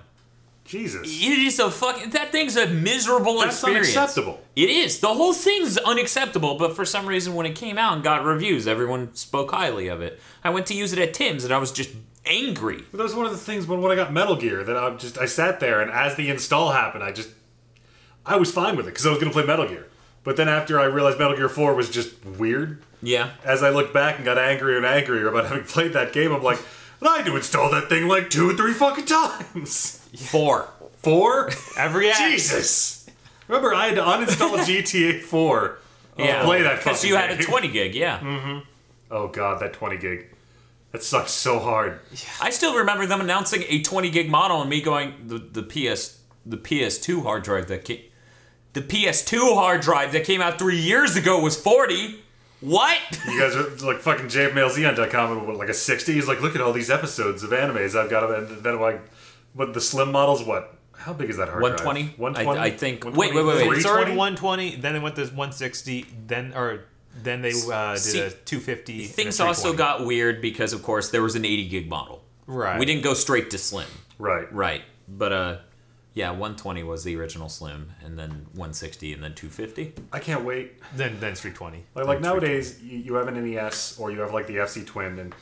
Jesus. It is a fucking... That thing's a miserable experience. That's unacceptable. It is. The whole thing's unacceptable, but for some reason when it came out and got reviews, everyone spoke highly of it. I went to use it at Tim's and I was just angry. But that was one of the things when I got Metal Gear that I sat there and as the install happened, I was fine with it because I was going to play Metal Gear. But then after I realized Metal Gear 4 was just weird, Yeah. as I looked back and got angrier and angrier about having played that game, I'm like, And I had to install that thing like 2 or 3 fucking times. 4. 4? Every act. Jesus. Remember, I had to uninstall GTA 4. Yeah, play that because fucking you had a game. 20 gig. Yeah. Oh god, that 20 gig. That sucks so hard. I still remember them announcing a 20 gig model and me going the PS2 hard drive that came. The PS2 hard drive that came out 3 years ago was 40. What? You guys are like fucking jmailzion.com with like a 60. He's like, look at all these episodes of animes I've got. And then like, what the slim models? What? How big is that hard 120? drive? 120. I think. 120? Wait. It started 320? 120, then it went to 160, then they did a 250. Things and a also 320. got weird because, of course, there was an 80 gig model. Right. We didn't go straight to slim. Right. Right. But, yeah, 120 was the original slim, and then 160, and then 250. I can't wait. Then it's 320. Like nowadays, you have an NES or you have like the FC Twin, and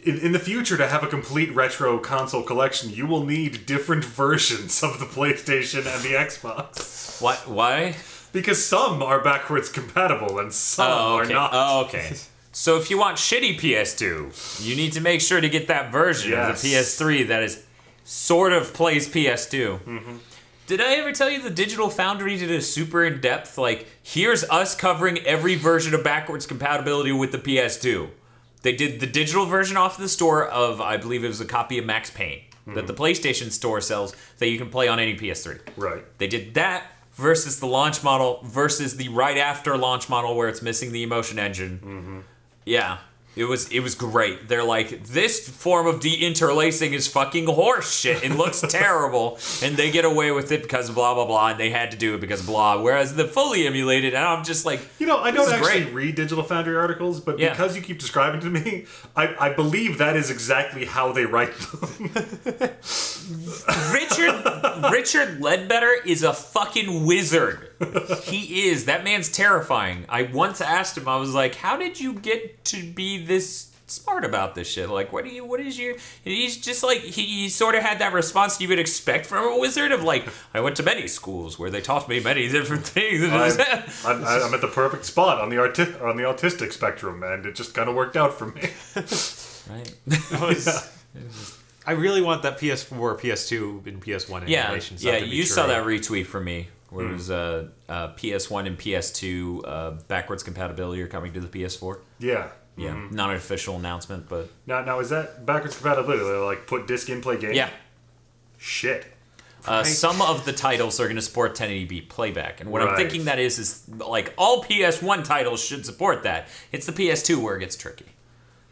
in the future, to have a complete retro console collection, you will need different versions of the PlayStation and the Xbox. What? Why? Because some are backwards compatible and some are not. Oh, okay. So if you want shitty PS2, you need to make sure to get that version of the PS3 that is sort of plays PS2. Mm-hmm. Did I ever tell you the Digital Foundry did a super in-depth, like, here's us covering every version of backwards compatibility with the PS2. They did the digital version off the store of, I believe it was a copy of Max Payne, that the PlayStation Store sells that you can play on any PS3. Right. They did that versus the launch model versus the right after launch model where it's missing the emotion engine. Yeah. It was great. They're like, this form of de-interlacing is fucking horse shit and looks terrible, and they get away with it because blah blah blah, and they had to do it because blah. Whereas the fully emulated, and I'm just like, You know, I don't this is actually great. read Digital Foundry articles, but Yeah. because you keep describing to me, I believe that is exactly how they write them. Richard Ledbetter is a fucking wizard. He is. That man's terrifying. I once asked him, I was like, how did you get to be this smart about this shit? Like, what is your... And he's just like, he sort of had that response you would expect from a wizard of like, I went to many schools where they taught me many different things. I'm at the perfect spot on the autistic spectrum, and it just kind of worked out for me. Right. I really want that PS4, PS2, and PS1 Yeah, emulation stuff yeah. to be You true. saw that retweet from me where it was PS1 and PS2 backwards compatibility are coming to the PS4. Yeah. Yeah, not an official announcement, but Now is that backwards compatibility? They like put disc in, play game? yeah. Shit. Some of the titles are going to support 1080p playback, and what I'm Right. thinking that is like all PS1 titles should support that. It's the PS2 where it gets tricky,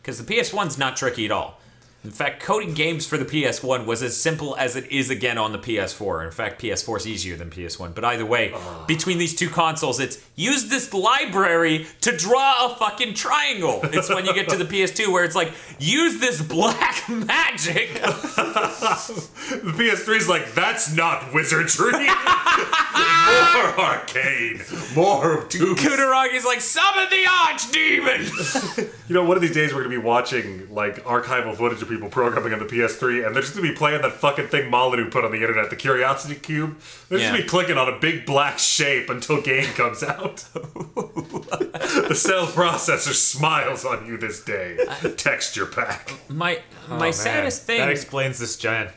because the PS1's not tricky at all. In fact, coding games for the PS1 was as simple as it is again on the PS4. In fact, PS4 is easier than PS1. But either way, between these two consoles, it's use this library to draw a fucking triangle. It's when you get to the PS2 where it's like, use this black magic. The PS3's like, that's not wizardry. More arcane. More obtuse. Kudaragi's like, summon the archdemon. You know, one of these days we're going to be watching like archival footage of people programming on the PS3, and they're just going to be playing that fucking thing Molyneux put on the internet, the Curiosity Cube. They're just going to be clicking on a big black shape until game comes out. The cell processor smiles on you this day. Texture pack. My Man, saddest thing... That explains this giant.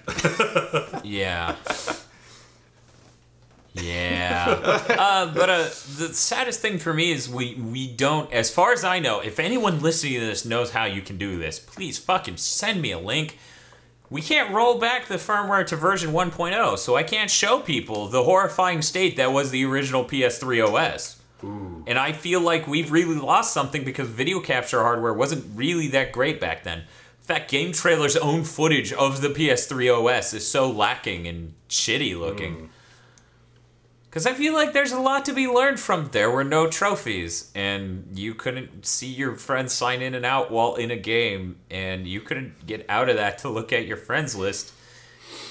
Yeah. Yeah. The saddest thing for me is we don't, as far as I know, if anyone listening to this knows how you can do this, please fucking send me a link. We can't roll back the firmware to version 1.0, so I can't show people the horrifying state that was the original PS3 OS. Ooh. And I feel like we've really lost something because video capture hardware wasn't really that great back then. In fact, Game Trailer's own footage of the PS3 OS is so lacking and shitty looking. Because I feel like there's a lot to be learned from there were no trophies, and you couldn't see your friends sign in and out while in a game, and you couldn't get out of that to look at your friends list.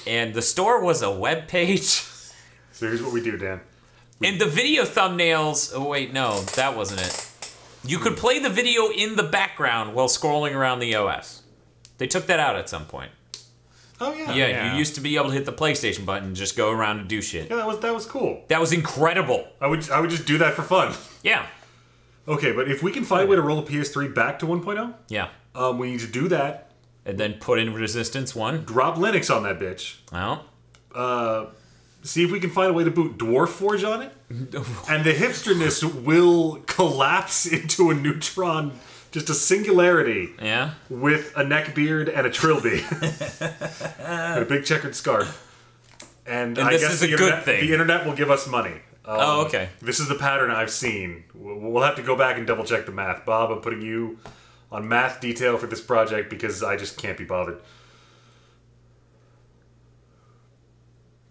And the store was a web page. So here's what we do, Dan. And the video thumbnails... Oh, wait, no, that wasn't it. You could play the video in the background while scrolling around the OS. They took that out at some point. Oh yeah. Yeah, you used to be able to hit the PlayStation button and just go around and do shit. Yeah, that was cool. That was incredible. I would just do that for fun. Yeah. Okay, but if we can find a way to roll a PS3 back to 1.0, Yeah. we need to do that. And then put in Resistance 1. Drop Linux on that bitch. Well. See if we can find a way to boot Dwarf Forge on it. And the hipsterness will collapse into a neutron, just a singularity. Yeah? With a neck beard and a trilby. And a big checkered scarf. And I this guess is a good thing. The internet will give us money. Oh, okay. This is the pattern I've seen. We'll have to go back and double check the math. Bob, I'm putting you on math detail for this project because I just can't be bothered.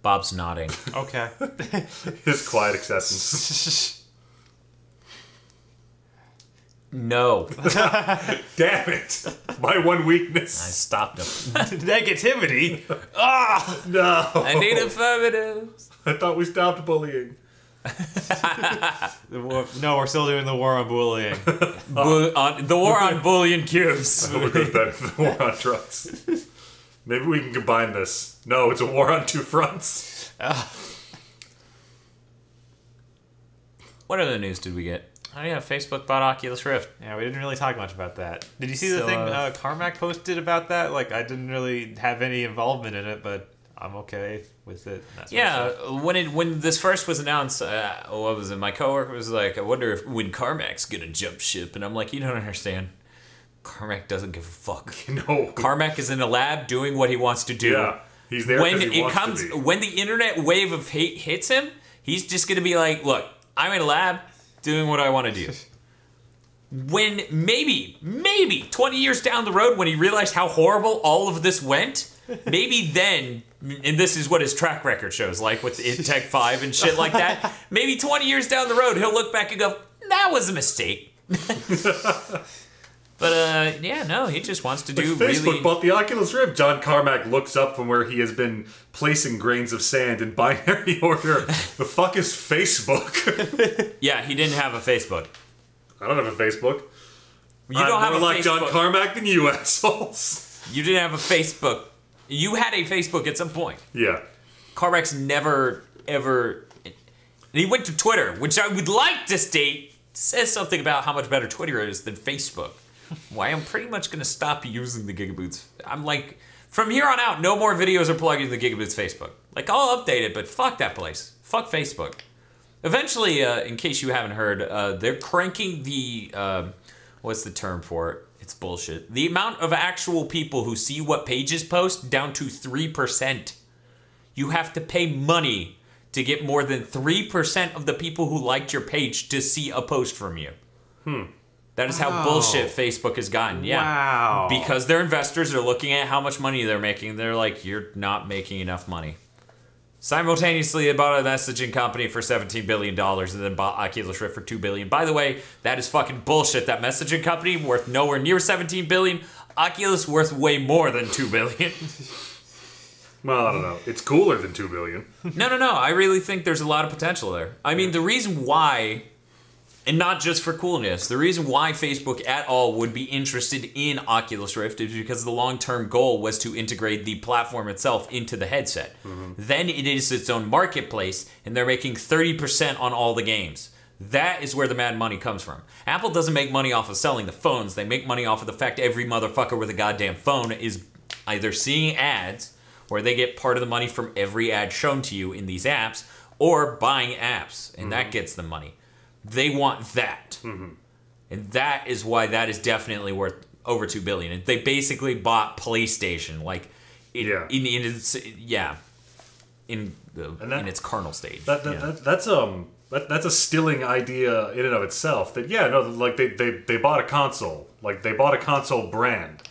Bob's nodding. Okay. His quiet acceptance. No. Damn it. My one I weakness. stopped him. Negativity. No. I need affirmatives. I thought we stopped bullying. No, we're still doing the war on bullying. The war on bullion cubes. We're good better than the war on drugs. Maybe we can combine this. No, it's a war on two fronts. What other news did we get? Oh yeah, Facebook bought Oculus Rift. Yeah, we didn't really talk much about that. Did you see the So, thing Carmack posted about that? Like, I didn't really have any involvement in it, but I'm okay with it. That's Yeah, when this first was announced, what was it? My coworker was like, "I wonder if when Carmack's gonna jump ship," and I'm like, "You don't understand. Carmack doesn't give a fuck. No. Carmack is in a lab doing what he wants to do. Yeah. He's there When because he it wants comes, to be. when the internet wave of hate hits him, he's just gonna be like, "Look, I'm in a lab doing what I want to do." When maybe 20 years down the road, when he realized how horrible all of this went, maybe then, and this is what his track record shows, like with Tech 5 and shit like that, maybe 20 years down the road, he'll look back and go, "That was a mistake." But, yeah, no, he just wants to do Facebook really... bought the Oculus Rift. John Carmack looks up from where he has been placing grains of sand in binary order. The fuck is Facebook? Yeah, he didn't have a Facebook. I don't have a Facebook. You don't have more a like Facebook. John Carmack than you assholes. You didn't have a Facebook. You had a Facebook at some point. Yeah. Carmack's never, ever... And he went to Twitter, which I would like to state says something about how much better Twitter is than Facebook. Why I'm pretty much going to stop using the GigaBoots. I'm like, from here on out, no more videos are plugged into the GigaBoots Facebook. Like, I'll update it, but fuck that place. Fuck Facebook. Eventually, in case you haven't heard, they're cranking the, what's the term for it? It's bullshit. The amount of actual people who see what pages post down to 3%. You have to pay money to get more than 3% of the people who liked your page to see a post from you. That is how bullshit Facebook has gotten. Yeah. Wow. Because their investors are looking at how much money they're making. They're like, you're not making enough money. Simultaneously, they bought a messaging company for $17 billion and then bought Oculus Rift for $2 billion. By the way, that is fucking bullshit. That messaging company worth nowhere near $17 billion. Oculus worth way more than $2 billion. Well, I don't know. It's cooler than $2 billion. No. I really think there's a lot of potential there. I mean, the reason why... And not just for coolness. The reason why Facebook at all would be interested in Oculus Rift is because the long-term goal was to integrate the platform itself into the headset. Then it is its own marketplace, and they're making 30% on all the games. That is where the mad money comes from. Apple doesn't make money off of selling the phones. They make money off of the fact every motherfucker with a goddamn phone is either seeing ads, where they get part of the money from every ad shown to you in these apps, or buying apps, and that gets them money. They want that. And that is why that is definitely worth over $2 billion. And they basically bought PlayStation, like, in its its kernel stage. That's a stilling idea in and of itself. That like they bought a console. Like they bought a console brand.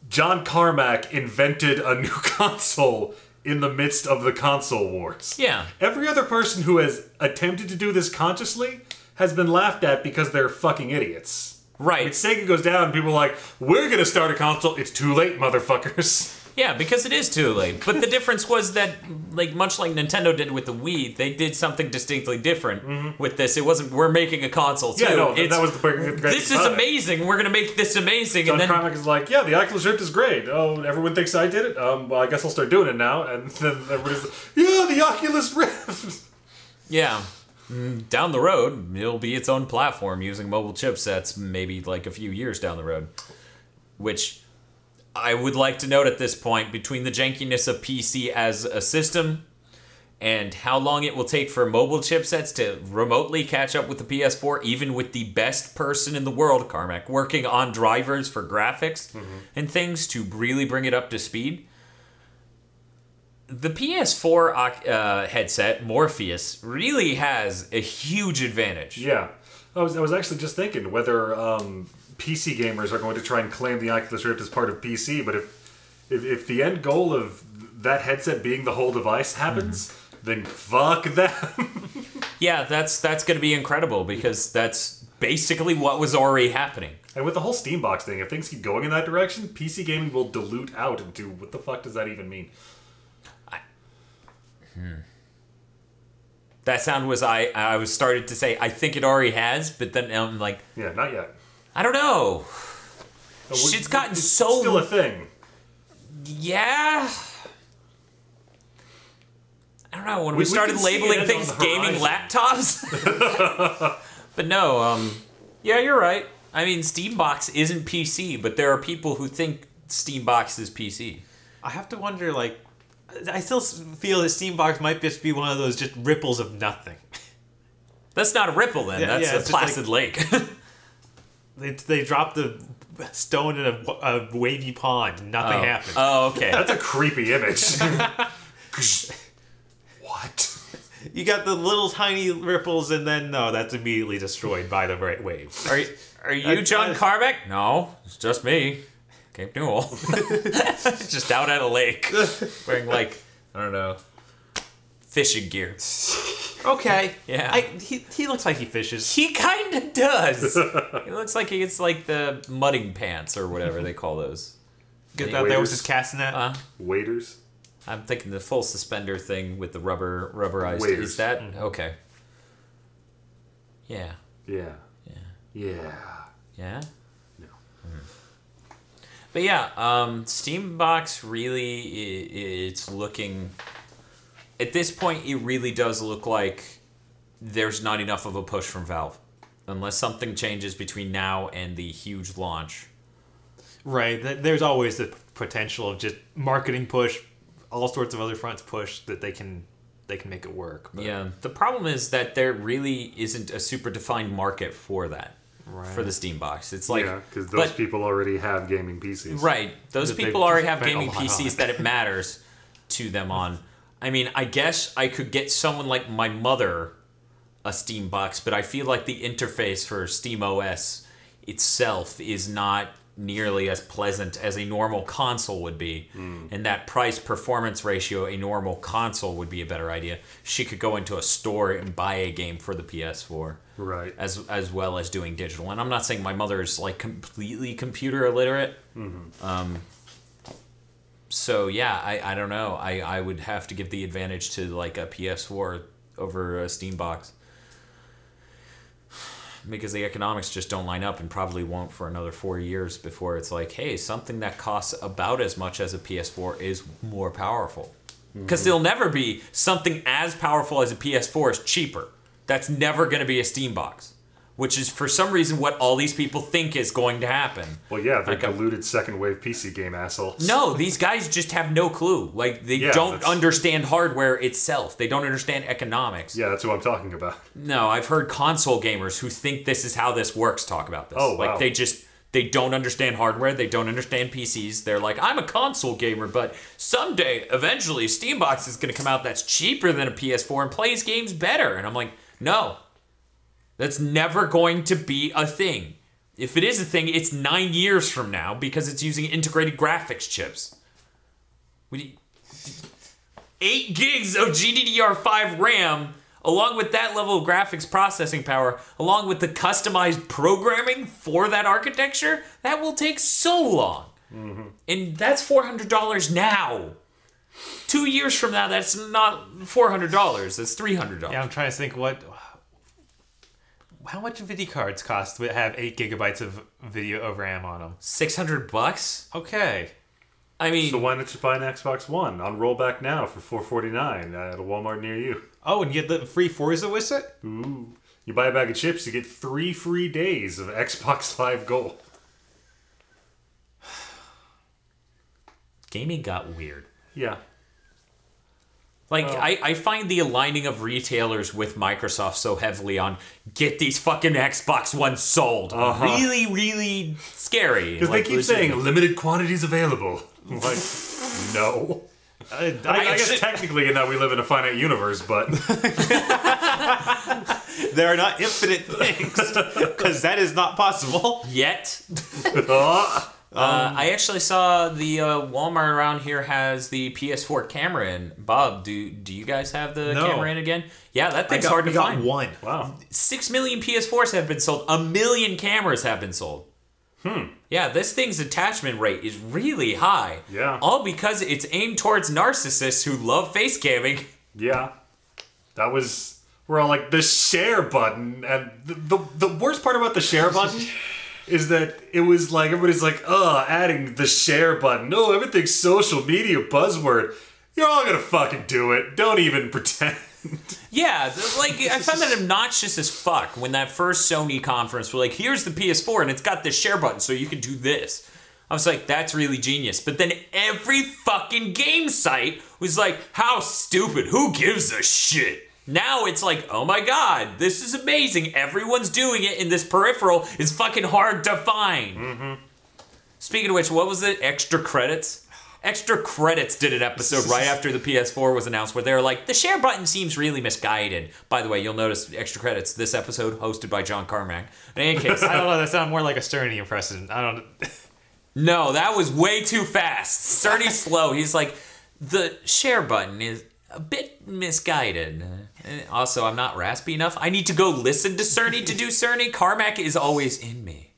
John Carmack invented a new console in the midst of the console wars. Yeah. Every other person who has attempted to do this consciously has been laughed at because they're fucking idiots. Right. When Sega goes down, people are like, we're gonna start a console. It's too late, motherfuckers. Yeah, because it is too late. But the difference was that, like, much like Nintendo did with the Wii, they did something distinctly different with this. It wasn't, we're making a console, too. Yeah, no, that was the great this is amazing. We're going to make this amazing. John and then Carmack is like, yeah, the Oculus Rift is great. Oh, everyone thinks I did it? Well, I guess I'll start doing it now. And then everybody's like, yeah, the Oculus Rift! Yeah. Down the road, it'll be its own platform using mobile chipsets, maybe, like, a few years down the road. Which... I would like to note at this point, between the jankiness of PC as a system and how long it will take for mobile chipsets to remotely catch up with the PS4, even with the best person in the world, Carmack, working on drivers for graphics and things to really bring it up to speed. The PS4 headset, Morpheus, really has a huge advantage. Yeah. I was actually just thinking whether PC gamers are going to try and claim the Oculus Rift as part of PC, but if the end goal of that headset being the whole device happens, then fuck them. Yeah, that's going to be incredible because that's basically what was already happening. And with the whole Steambox thing, if things keep going in that direction, PC gaming will dilute out into what the fuck does that even mean? That sound was I was started to say I think it already has, but then I'm like, yeah, not yet. I don't know. Shit's gotten it's so still a thing. Yeah. I don't know when we started labeling things gaming laptops. But no, yeah, you're right. I mean, Steambox isn't PC, but there are people who think Steambox is PC. I have to wonder, like, I still feel that Steambox might just be one of those just ripples of nothing. That's not a ripple, then. That's a placid lake. They dropped the stone in a wavy pond. Nothing happened. Oh, okay. That's a creepy image. What? You got the little tiny ripples, and then, no, that's immediately destroyed by the right waves. Are you John Carmack? No, it's just me. Cape Newell. Just out at a lake. Wearing, like, I don't know, fishing gear. Okay. Yeah. He looks like he fishes. He kind of does. He looks like he gets, like, the mudding pants or whatever they call those. Get out there with his castanet. Waiters? I'm thinking the full suspender thing with the rubberized. Waiters. Is that okay? Yeah. Yeah. Yeah. Yeah. Yeah. No. But yeah, Steambox really, it's looking. At this point, it really does look like there's not enough of a push from Valve, unless something changes between now and the huge launch. Right. There's always the potential of just marketing push, all sorts of other fronts push that they can make it work. But. Yeah, the problem is that there really isn't a super defined market for that. Right. For the Steambox. It's like because those people already have gaming PCs. Right. Those people already have gaming PCs that it matters to them on. I mean, I guess I could get someone like my mother a Steambox, but I feel like the interface for SteamOS itself is not nearly as pleasant as a normal console would be. And that price performance ratio, a normal console would be a better idea. She could go into a store and buy a game for the PS4. Right. As well as doing digital. And I'm not saying my mother is like completely computer illiterate. So yeah, I don't know. I would have to give the advantage to like a PS4 over a Steambox. Because the economics just don't line up and probably won't for another 4 years before it's like, hey, something that costs about as much as a PS4 is more powerful. Because there'll never be something as powerful as a PS4 is cheaper. That's never going to be a Steambox. Which is, for some reason, what all these people think is going to happen. Well, yeah, they're diluted second-wave PC game assholes. No, these guys just have no clue. Like, they don't understand hardware itself. They don't understand economics. Yeah, that's what I'm talking about. No, I've heard console gamers who think this is how this works talk about this. Oh, wow. Like, they don't understand hardware. They don't understand PCs. They're like, I'm a console gamer, but someday, eventually, Steambox is going to come out that's cheaper than a PS4 and plays games better. And I'm like, no. That's never going to be a thing. If it is a thing, it's 9 years from now because it's using integrated graphics chips. 8 gigs of GDDR5 RAM, along with that level of graphics processing power, along with the customized programming for that architecture, that will take so long. And that's $400 now. 2 years from now, that's not $400. That's $300. Yeah, I'm trying to think how much video cards cost to have 8 gigabytes of video of RAM on them? $600? Okay. I mean, so why don't you buy an Xbox One on rollback now for $449 at a Walmart near you? Oh, and you get the free Forza with it? Ooh. You buy a bag of chips, you get 3 free days of Xbox Live Gold. Gaming got weird. Yeah. Like, I find the aligning of retailers with Microsoft so heavily on get these fucking Xbox Ones sold. Really, really scary. Because they keep saying limited quantities available. I'm like, no. I guess technically in that we live in a finite universe, but... There are not infinite things, because that is not possible. Yet. I actually saw the Walmart around here has the PS4 camera in. Bob, do you guys have the camera in again? Yeah, that thing's hard to find. One. Wow. 6 million PS4s have been sold. 1 million cameras have been sold. Yeah, this thing's attachment rate is really high. Yeah. All because it's aimed towards narcissists who love face camming. Yeah. That was... We're all like, the share button. And the worst part about the share button is that it was like, everybody's like, adding the share button. No, everything's social media buzzword. You're all gonna fucking do it. Don't even pretend. Yeah, like, I found that obnoxious as fuck when that first Sony conference were like, here's the PS4 and it's got this share button so you can do this. I was like, that's really genius. But then every fucking game site was like, how stupid, who gives a shit? Now it's like, oh my god, this is amazing. Everyone's doing it, and this peripheral is fucking hard to find. Speaking of which, what was it? Extra Credits? Extra Credits did an episode right after the PS4 was announced where they were like, the share button seems really misguided. By the way, you'll notice Extra Credits, this episode hosted by John Carmack. In any case, I don't know, that sounded more like a Cerny impression. I don't... No, that was way too fast. Cerny's slow. He's like, the share button is a bit misguided. Also, I'm not raspy enough. I need to go listen to Cerny to do Cerny. Carmack is always in me.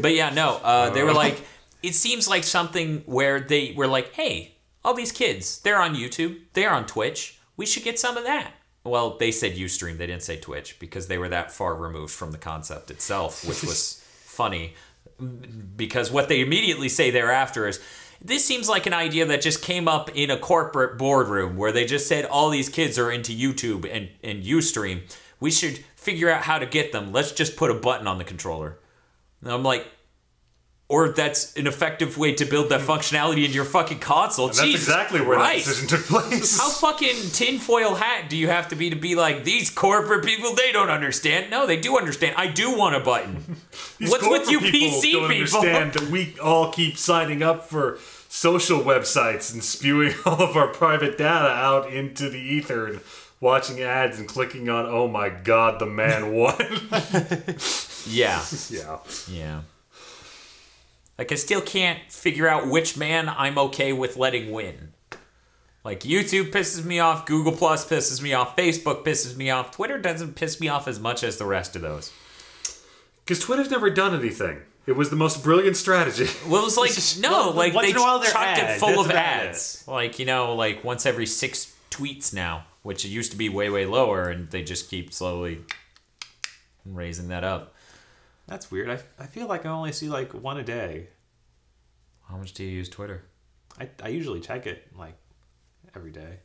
But yeah, no, they were like, it seems like something where they were like, hey, all these kids, they're on YouTube, they're on Twitch, we should get some of that. Well, they said Ustream, they didn't say Twitch, because they were that far removed from the concept itself, which was funny, because what they immediately say thereafter is, this seems like an idea that just came up in a corporate boardroom where they just said all these kids are into YouTube and Ustream. We should figure out how to get them. Let's just put a button on the controller. And I'm like, or that's an effective way to build that functionality into your fucking console. And that's exactly where that decision took place. How fucking tinfoil hat do you have to be like, these corporate people, they don't understand. No, they do understand. I do want a button. What's with you PC don't understand that we all keep signing up for social websites and spewing all of our private data out into the ether and watching ads and clicking on, oh my god, the man won. Yeah. Yeah. Yeah. Like, I still can't figure out which man I'm okay with letting win. Like, YouTube pisses me off, Google Plus pisses me off, Facebook pisses me off, Twitter doesn't piss me off as much as the rest of those. Because Twitter's never done anything. It was the most brilliant strategy. Well, it was like, no, like, they chucked it full of ads. Like, you know, like, once every 6 tweets now, which it used to be way, way lower, and they just keep slowly raising that up. That's weird. I feel like I only see like one a day. How much do you use Twitter? I usually check it like every day.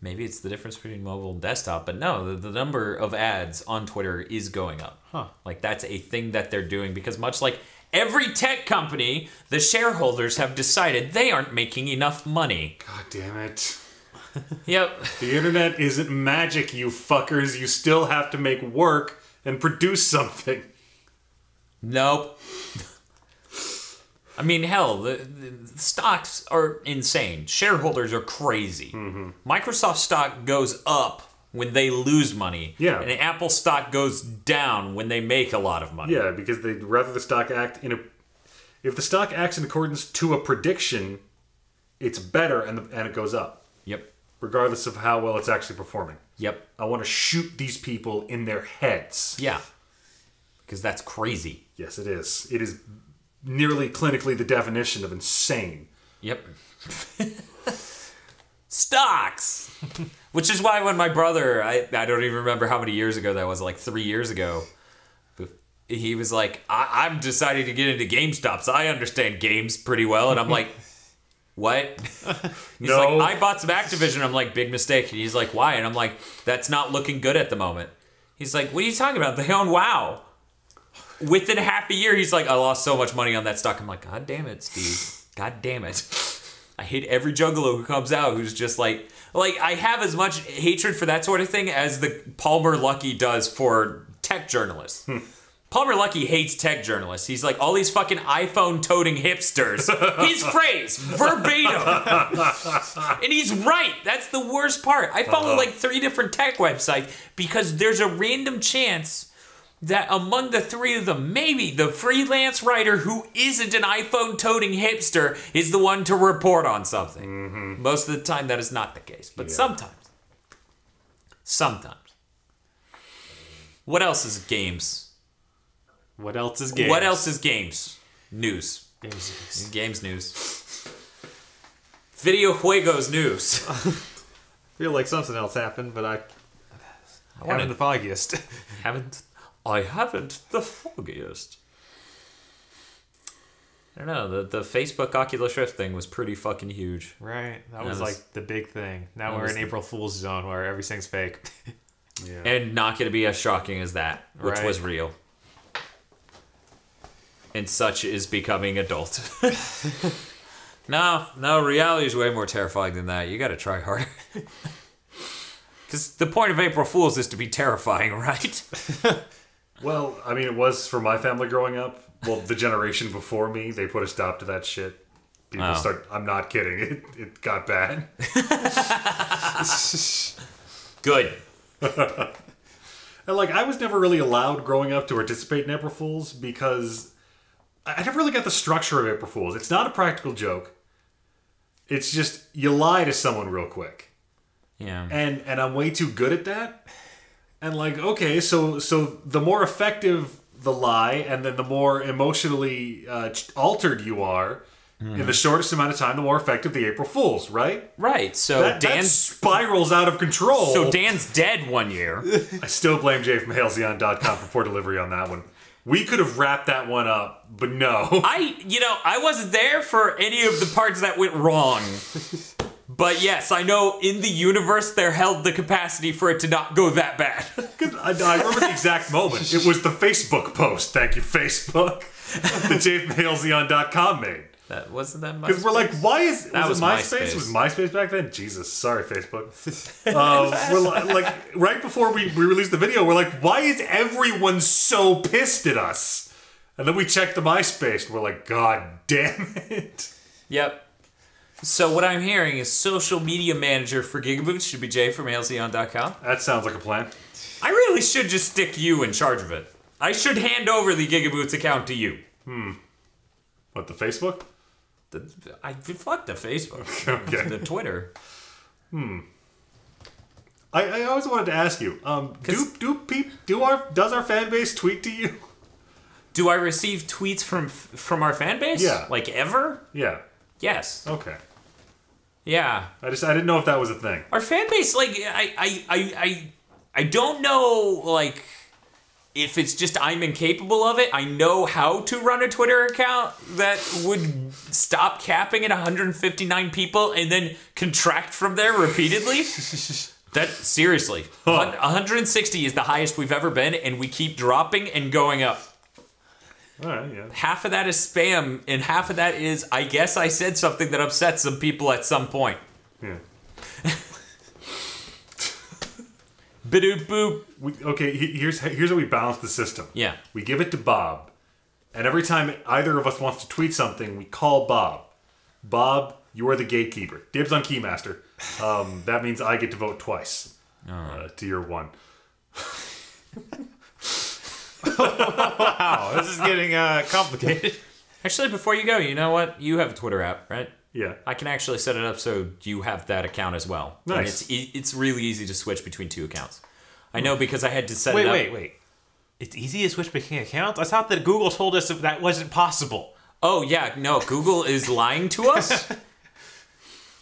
Maybe it's the difference between mobile and desktop, but no, the number of ads on Twitter is going up. Huh. Like, that's a thing that they're doing because much like every tech company, the shareholders have decided they aren't making enough money. God damn it. Yep. The internet isn't magic, you fuckers. You still have to make work and produce something. Nope. I mean, hell, the stocks are insane. Shareholders are crazy. Microsoft stock goes up when they lose money. Yeah. And Apple stock goes down when they make a lot of money. Yeah, because they'd rather the stock act in a... If the stock acts in accordance to a prediction, it's better and it goes up. Yep. Regardless of how well it's actually performing. Yep. I want to shoot these people in their heads. Yeah. Because that's crazy. Yes, it is. It is nearly clinically the definition of insane. Yep. Stocks! Which is why when my brother, I don't even remember how many years ago that was, like 3 years ago, he was like, I'm deciding to get into GameStop, I understand games pretty well. And I'm like, what? He's No. like, I bought some Activision. I'm like, big mistake. And he's like, why? And I'm like, that's not looking good at the moment. He's like, what are you talking about? They own WoW. Within half a year, he's like, I lost so much money on that stock. I'm like, God damn it, Steve. God damn it. I hate every juggalo who comes out who's just like I have as much hatred for that sort of thing as the Palmer Luckey does for tech journalists. Palmer Luckey hates tech journalists. He's like, all these fucking iPhone-toting hipsters. His phrase, verbatim. And he's right. That's the worst part. I follow like 3 different tech websites because there's a random chance that among the 3 of them, maybe the freelance writer who isn't an iPhone-toting hipster is the one to report on something. Most of the time, that is not the case. But sometimes. Sometimes. What else is games? What else is games? What else is games? News. Games news. Games news. Video juegos news. Feel like something else happened, but I haven't the foggiest. I haven't the foggiest. I don't know. The Facebook Oculus Rift thing was pretty fucking huge. Right. That was like the big thing. Now we're in April Fool's zone where everything's fake. And not going to be as shocking as that, which was real. And such is becoming adult. No, reality is way more terrifying than that. You gotta try harder. Because the point of April Fool's is to be terrifying, right? Well, I mean, it was for my family growing up. Well, the generation before me, they put a stop to that shit. People I'm not kidding. It got bad. Good. And like, I was never really allowed growing up to participate in April Fool's because I never really got the structure of April Fool's. It's not a practical joke. It's just, you lie to someone real quick. Yeah. And I'm way too good at that. And like, okay, so the more effective the lie, and then the more emotionally altered you are, in the shortest amount of time, the more effective the April Fool's, right? Right. So that spirals out of control. So Dan's dead one year. I still blame Jay from HailZeon.com for poor delivery on that one. We could have wrapped that one up, but no. I wasn't there for any of the parts that went wrong. But yes, I know in the universe there held the capacity for it to not go that bad. I remember the exact moment. It was the Facebook post. Thank you, Facebook. That Jay from HailZeon.com made. That wasn't that much. Because we're like, why is that was MySpace? Was MySpace back then? Jesus, sorry, Facebook. We're like right before we released the video, we're like, why is everyone so pissed at us? And then we checked the MySpace, and we're like, God damn it. Yep. So what I'm hearing is social media manager for GigaBoots should be Jay from HailZeon.com. That sounds like a plan. I really should just stick you in charge of it. I should hand over the GigaBoots account to you. What, the Facebook? Fuck the Facebook. Okay. The Twitter. I always wanted to ask you, does our fan base tweet to you? Do I receive tweets from our fan base? Yeah. Like ever? Yeah. Yes. Okay. Yeah. I didn't know if that was a thing. Our fan base, like, I don't know, like, if it's just I'm incapable of it. I know how to run a Twitter account that would stop capping at 159 people and then contract from there repeatedly. Seriously, 160 is the highest we've ever been, and we keep dropping and going up. All right, yeah. Half of that is spam, and half of that is, I guess I said something that upset some people at some point. Yeah. Badoop boop. Here's how we balance the system. Yeah. We give it to Bob, and every time either of us wants to tweet something, we call Bob. Bob, you are the gatekeeper. Dibs on Keymaster. That means I get to vote twice to your one. Wow, this is getting complicated. Actually, before you go, you know what? You have a Twitter app, right? Yeah. I can actually set it up so you have that account as well. Nice. And it's really easy to switch between 2 accounts. I know because I had to set it up. Wait. It's easy to switch between accounts? I thought that Google told us that wasn't possible. Oh, yeah. No, Google is lying to us?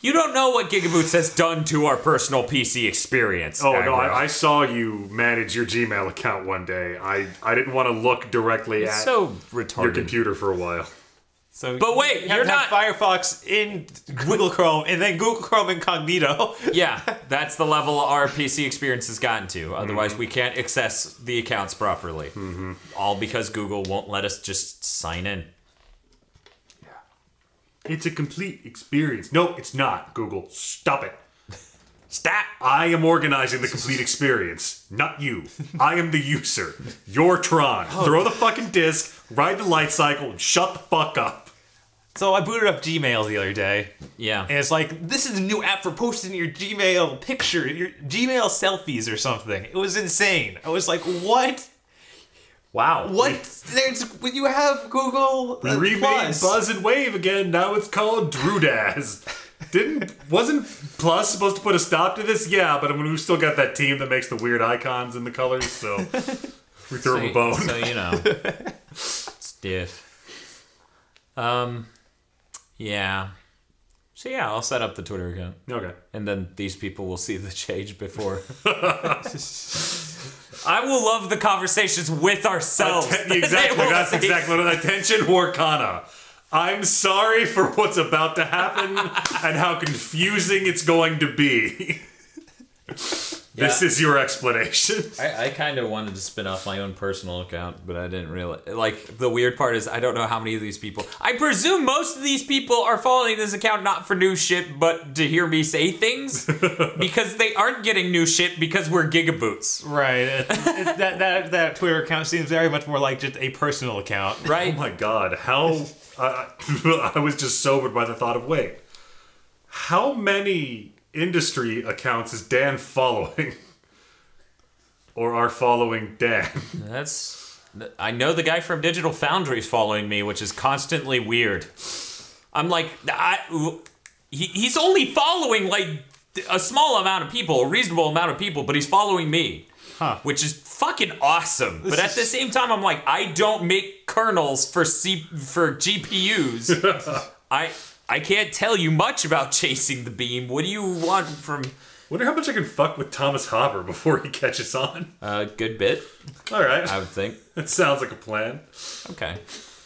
You don't know what GigaBoots has done to our personal PC experience. Oh, no, I saw you manage your Gmail account one day. I didn't want to look directly at so retarded. your computer for a while. So but wait, you have you're to have Firefox in Google Chrome and then Google Chrome incognito. Yeah, that's the level our PC experience has gotten to. Otherwise, we can't access the accounts properly. All because Google won't let us just sign in. It's a complete experience. No, it's not, Google. Stop it. Stop. I am organizing the complete experience, not you. I am the user. You're Tron. Throw the fucking disc, ride the light cycle, and shut the fuck up. So I booted up Gmail the other day. Yeah. And it's like, this is a new app for posting your Gmail picture, your Gmail selfies or something. It was insane. I was like, what? Wow. What? There's when you have Google We remade Plus. Buzz and Wave again. Now it's called Drudaz. Wasn't Plus supposed to put a stop to this? Yeah, but I mean, we've still got that team that makes the weird icons and the colors, so we threw them a bone. So you know, stiff. Yeah. So yeah, I'll set up the Twitter account. Okay. And then these people will see the change before. I will love the conversations with ourselves. Exactly. That's exactly what Attention Warkana. I'm sorry for what's about to happen and how confusing it's going to be. This is your explanation. I kind of wanted to spin off my own personal account, but I didn't realize. Like, the weird part is I don't know how many of these people. I presume most of these people are following this account not for new shit, but to hear me say things. Because they aren't getting new shit because we're GigaBoots. Right. That Twitter account seems very much more like just a personal account. Right? Oh my god, how... I was just sobered by the thought of, wait, how many industry accounts is Dan following? Or are following Dan? I know the guy from Digital Foundry is following me, which is constantly weird. I'm like, he's only following like a small amount of people, a reasonable amount of people, but he's following me. Huh. Which is fucking awesome. But at the same time, I'm like, I don't make kernels for GPUs. I can't tell you much about chasing the beam. What do you want from... Wonder how much I can fuck with Thomas Hopper before he catches on. Good bit. All right. I would think. That sounds like a plan. Okay.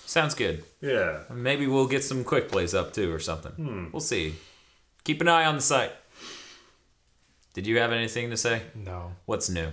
Sounds good. Yeah. Maybe we'll get some quick plays up too or something. We'll see. Keep an eye on the site. Did you have anything to say? No. What's new?